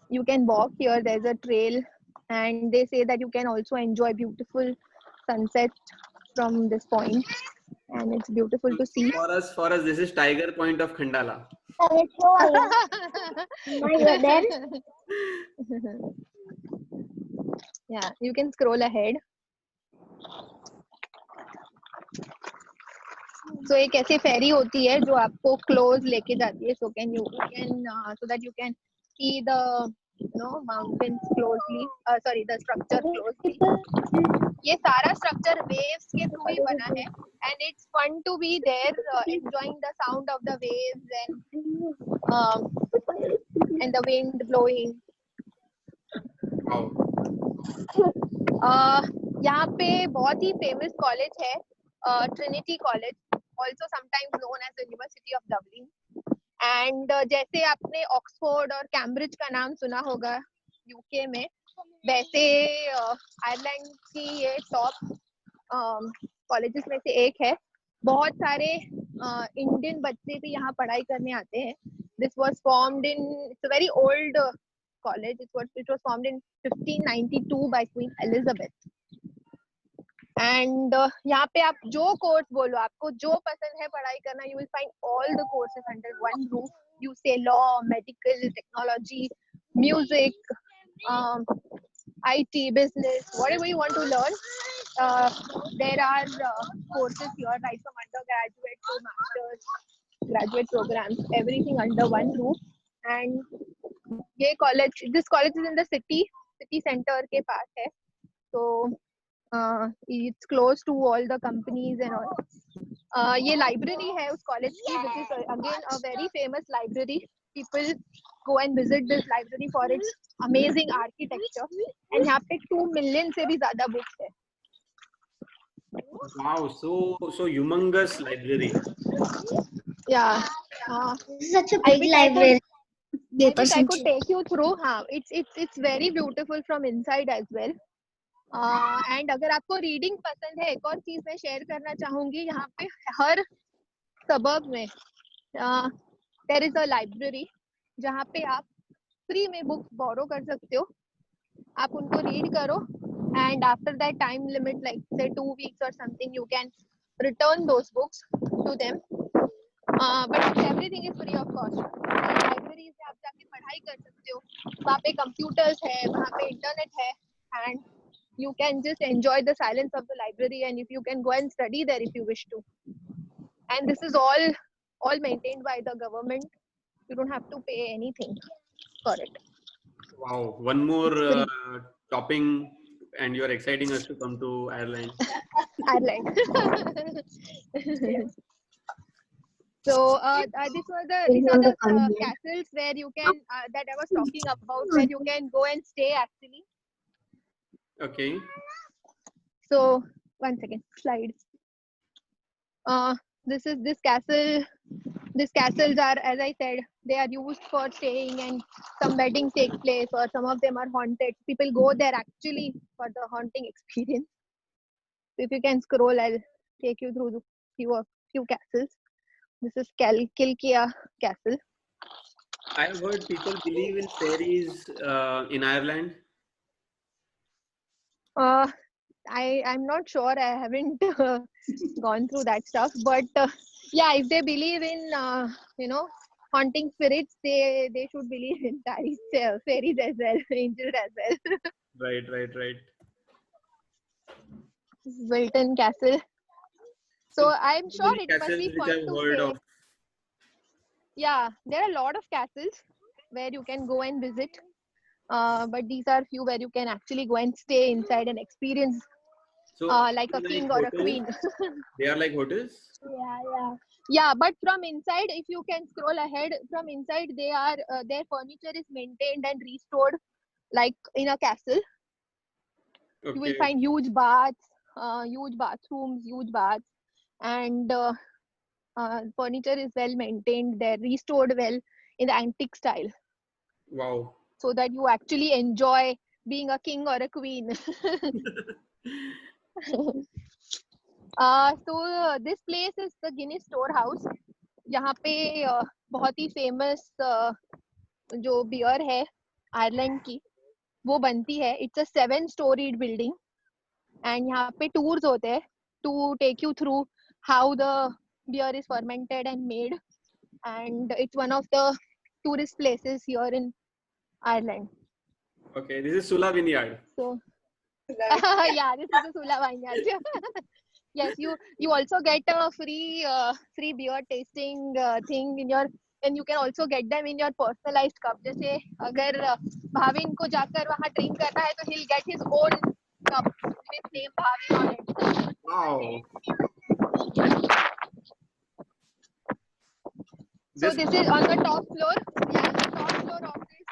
S4: You can walk here. There's a trail, and they say that you can also enjoy beautiful sunset from this point, and it's beautiful to see.
S1: For us, this is Tiger Point of Khandala.
S4: Yeah, you can scroll ahead. So एक ऐसी ferry होती है जो आपको close लेके जाती है, so that you can see the mountains closely. The structure closely. ये सारा structure waves के through ही बना है, and it's fun to be there, enjoying the sound of the waves and the wind blowing.
S1: Wow.
S4: यहाँ पे बहुत ही famous college है, Trinity College, also sometimes known as the University of Dublin. And जैसे आपने Oxford और Cambridge का नाम सुना होगा यूके में, वैसे आयरलैंड की ये टॉप कॉलेजेस में से एक है. बहुत सारे इंडियन बच्चे भी यहाँ पढ़ाई करने आते हैं. This was formed in, it's a very old college. It was formed in 1592 by Queen Elizabeth. And यहाँ पे आप जो कोर्स बोलो, आपको जो पसंद है पढ़ाई करना, you will find all the courses under one roof. You say law, medical, technology, music, IT, business, whatever you want to learn. There are courses here, right from undergraduate to master's, graduate programs, everything under one roof. And this college is in the city center के पास है. So it's close to all the companies and all. ये library है उस college की, which is again a very famous library. People go and visit this library for its amazing architecture. And यहाँ पे 2 million से भी ज़्यादा books है.
S1: Wow, so humongous library.
S4: Yeah.
S2: This is such a
S4: I
S2: big
S4: wish I
S2: library.
S4: wish I could take you through. हाँ, it's very beautiful from inside as well. And अगर आपको reading पसंद है, एक और चीज मैं share करना चाहूँगी. यहाँ पे हर suburb में there is a library जहाँ पे आप free में books borrow कर सकते हो. आप उनको read करो, and after that time limit, like say 2 weeks or something, you can return those books to them. But everything is free of cost. Library से आप जाके पढ़ाई कर सकते हो. वहाँ पे computers है, वहाँ पे internet है, and you can just enjoy the silence of the library, and if you can go and study there if you wish to. And this is all maintained by the government. You don't have to pay anything for it.
S1: Wow, one more topping, and you're exciting us to come to Ireland.
S4: Ireland. So these are the castles where you can that I was talking about, where you can go and stay actually.
S1: Okay.
S4: So 1 second, slide. This castle. These castles are, as I said, they are used for staying, and some weddings take place, or some of them are haunted. People go there actually for the haunting experience. So if you can scroll, I'll take you through the few castles. This is Kilkea Castle.
S1: I've heard people believe in fairies in Ireland.
S4: I'm not sure. I haven't gone through that stuff, but yeah, if they believe in haunting spirits, they should believe in fairies as well, angels as well.
S1: Right.
S4: Wilton Castle. So I'm sure
S1: Many
S4: it must
S1: castles
S4: be
S1: which
S4: fun
S1: I've
S4: to
S1: heard
S4: stay.
S1: of.
S4: Yeah, there are a lot of castles where you can go and visit. But these are few where you can actually go and stay inside and experience
S1: So
S4: like a king or a
S1: hotels?
S4: queen.
S1: They are like hotels?
S4: Yeah, but from inside, if you can scroll ahead, from inside they are their furniture is maintained and restored like in a castle. You will
S1: Okay.
S4: find huge baths, huge bathrooms, huge baths, and furniture is well maintained. They're restored well in the antique style,
S1: Wow.
S4: so that you actually enjoy being a king or a queen. So this place is the Guinness Storehouse. यहाँ पे बहुत ही famous जो beer है Ireland की वो बनती है. It's a 7-storied building, and यहाँ पे tours होते हैं to take you through how the beer is fermented and made, and it's one of the tourist places here in Ireland.
S1: Okay, this is Sula Vineyard.
S4: So yeah, this is the Sula Vineyard. Yes, you also get a free beer tasting thing in your, and you can also get them in your personalized cup. जैसे अगर भाविन को जाकर वहाँ drink करना है तो he'll get his own cup with name Bhavin on it.
S1: Wow.
S4: So this is on the top floor. Yeah, on the top floor of this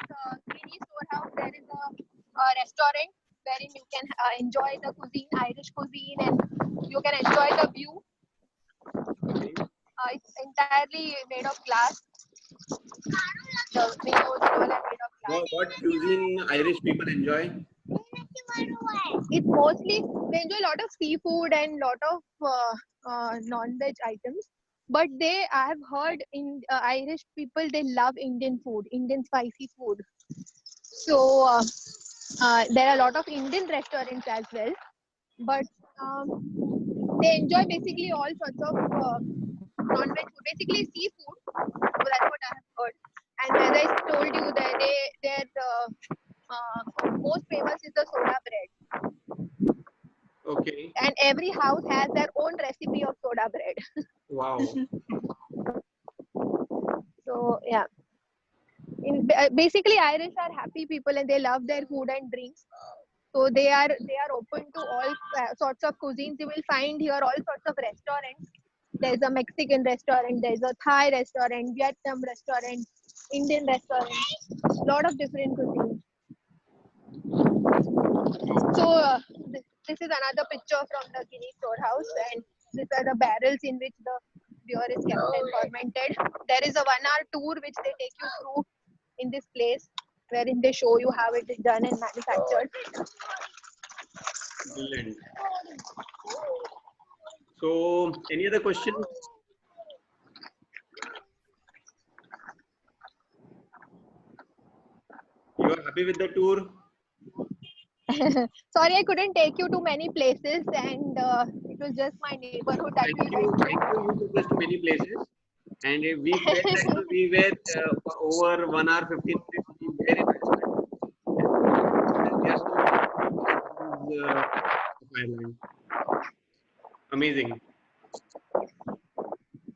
S4: Guinness Storehouse, there is a restaurant wherein you can enjoy the cuisine, Irish cuisine, and you can enjoy the view. It's entirely made of glass. The windows and all are made of glass.
S1: What cuisine Irish people enjoy?
S4: It's mostly, they enjoy a lot of seafood and lot of non-veg items. But I have heard in Irish people, they love Indian food, Indian spicy food. So there are a lot of Indian restaurants as well. But they enjoy basically all sorts of non-veg food, basically seafood. So that's what I have heard. And as I told you, that most famous is the soda bread.
S1: Okay.
S4: And every house has their own recipe of soda bread.
S1: Wow.
S4: So yeah, basically Irish are happy people and they love their food and drinks. So they are open to all sorts of cuisines. You will find here all sorts of restaurants. There's a Mexican restaurant, there's a Thai restaurant, Vietnam restaurant, Indian restaurant, lot of different cuisines. So this is another picture from the Guinness storehouse, and these are the barrels in which the beer is kept and fermented. There is a 1-hour tour which they take you through in this place, wherein they show you how it is done and manufactured.
S1: Brilliant. So, any other questions? You are happy with the tour?
S4: Sorry, I couldn't take you to many places, and it was just my neighborhood that we went
S1: Thank you. You took us to many places, and we felt that we were for over 1 hour 15 minutes. We were in Ireland. Amazing.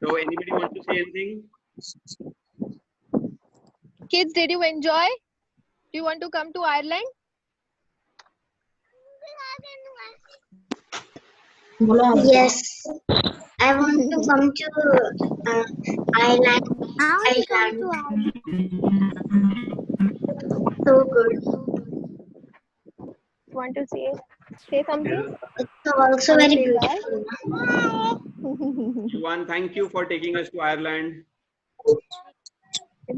S1: So, anybody want to say anything?
S4: Kids, did you enjoy? Do you want to come to Ireland?
S2: Yes, I want to come to Ireland. I want to come to Ireland. So good.
S4: Want to say something?
S2: It's also very
S4: Say
S2: beautiful.
S1: Yuvan, thank you for taking us to Ireland. You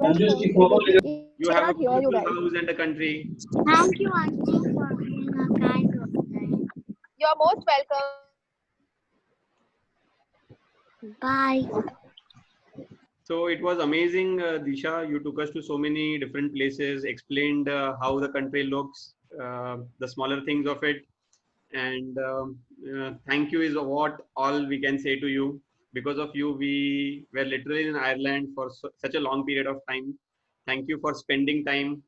S1: have a
S4: Cannot hear you
S1: beautiful
S4: guys.
S1: house and a country.
S2: Thank you, Auntie, for being a kind of
S4: You are most welcome.
S2: Bye.
S1: So it was amazing, Disha. You took us to so many different places, explained how the country looks, the smaller things of it. And thank you is what all we can say to you. Because of you, we were literally in Ireland for such a long period of time. Thank you for spending time.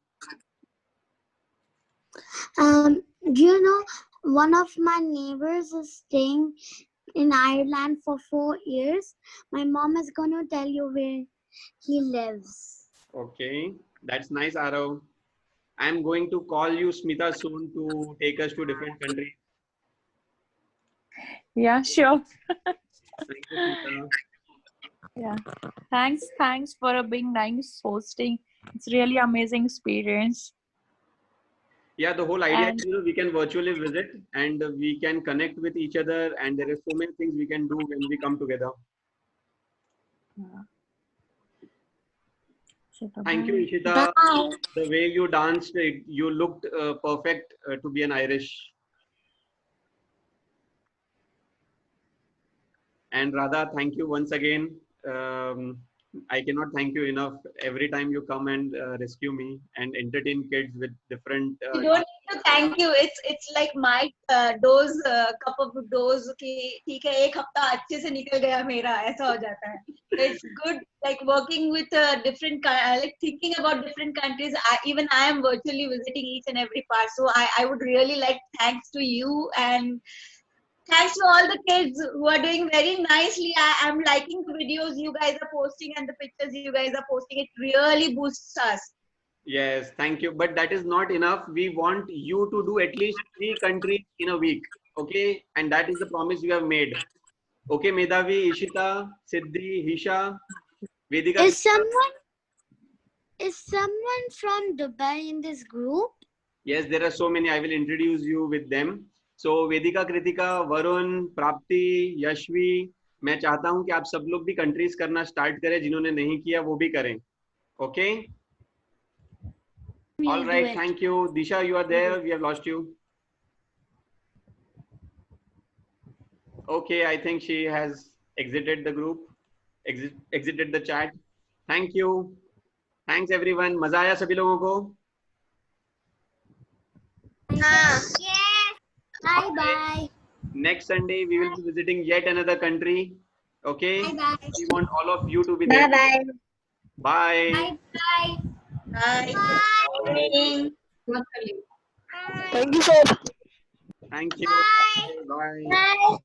S2: Do you know one of my neighbors is staying in Ireland for 4 years? My mom is gonna tell you where he lives.
S1: Okay, that's nice, Arav. I'm going to call you, Smita, soon to take us to different countries.
S8: Yeah, sure.
S1: Thank you, Smita.
S8: Yeah. Thanks for being nice hosting. It's really amazing experience.
S1: Yeah, the whole idea
S8: And
S1: is, we can virtually visit and we can connect with each other, and there is so many things we can do when we come together. Thank you, Ishita.
S2: Bye.
S1: The way you danced, you looked perfect to be an Irish. And Radha, thank you once again. I cannot thank you enough. Every time you come and rescue me and entertain kids with different.
S3: You don't need to thank you. It's like my dose cup of dose कि ठीक है एक हफ्ता अच्छे से निकल गया मेरा ऐसा हो जाता है. It's good like working with different like thinking about different countries. Even I am virtually visiting each and every part. So I would really like thanks to you and thanks to all the kids who are doing very nicely. I'm liking the videos you guys are posting and the pictures you guys are posting. It really boosts us.
S1: Yes, thank you. But that is not enough. We want you to do at least 3 countries in a week. Okay. And that is the promise you have made. Okay, Medhavi, Ishita, Siddhi, Hisha, Vedika.
S2: Is someone from Dubai in this group?
S1: Yes, there are so many. I will introduce you with them. So Vedika, Kritika, Varun, Prapti, Yashvi, मैं चाहता हूं कि आप सब लोग भी countries करना start करें, जिन्होंने नहीं किया वो भी करें. Okay? All right, thank you. Disha, you are there. We have lost you. Okay, I think she has exited the group, exited the chat. Thank you. Thanks everyone. मजा आया सभी लोगों को?
S2: Yes. Bye bye.
S1: Next Sunday we will be visiting yet another country. Okay?
S2: Bye bye.
S1: We want all of you to be there.
S2: Bye
S1: Bye.
S2: bye. Bye
S3: Bye.
S2: bye.
S3: Bye.
S9: Thank you, sir.
S1: Thank you.
S2: Bye.
S1: Bye.
S2: Bye.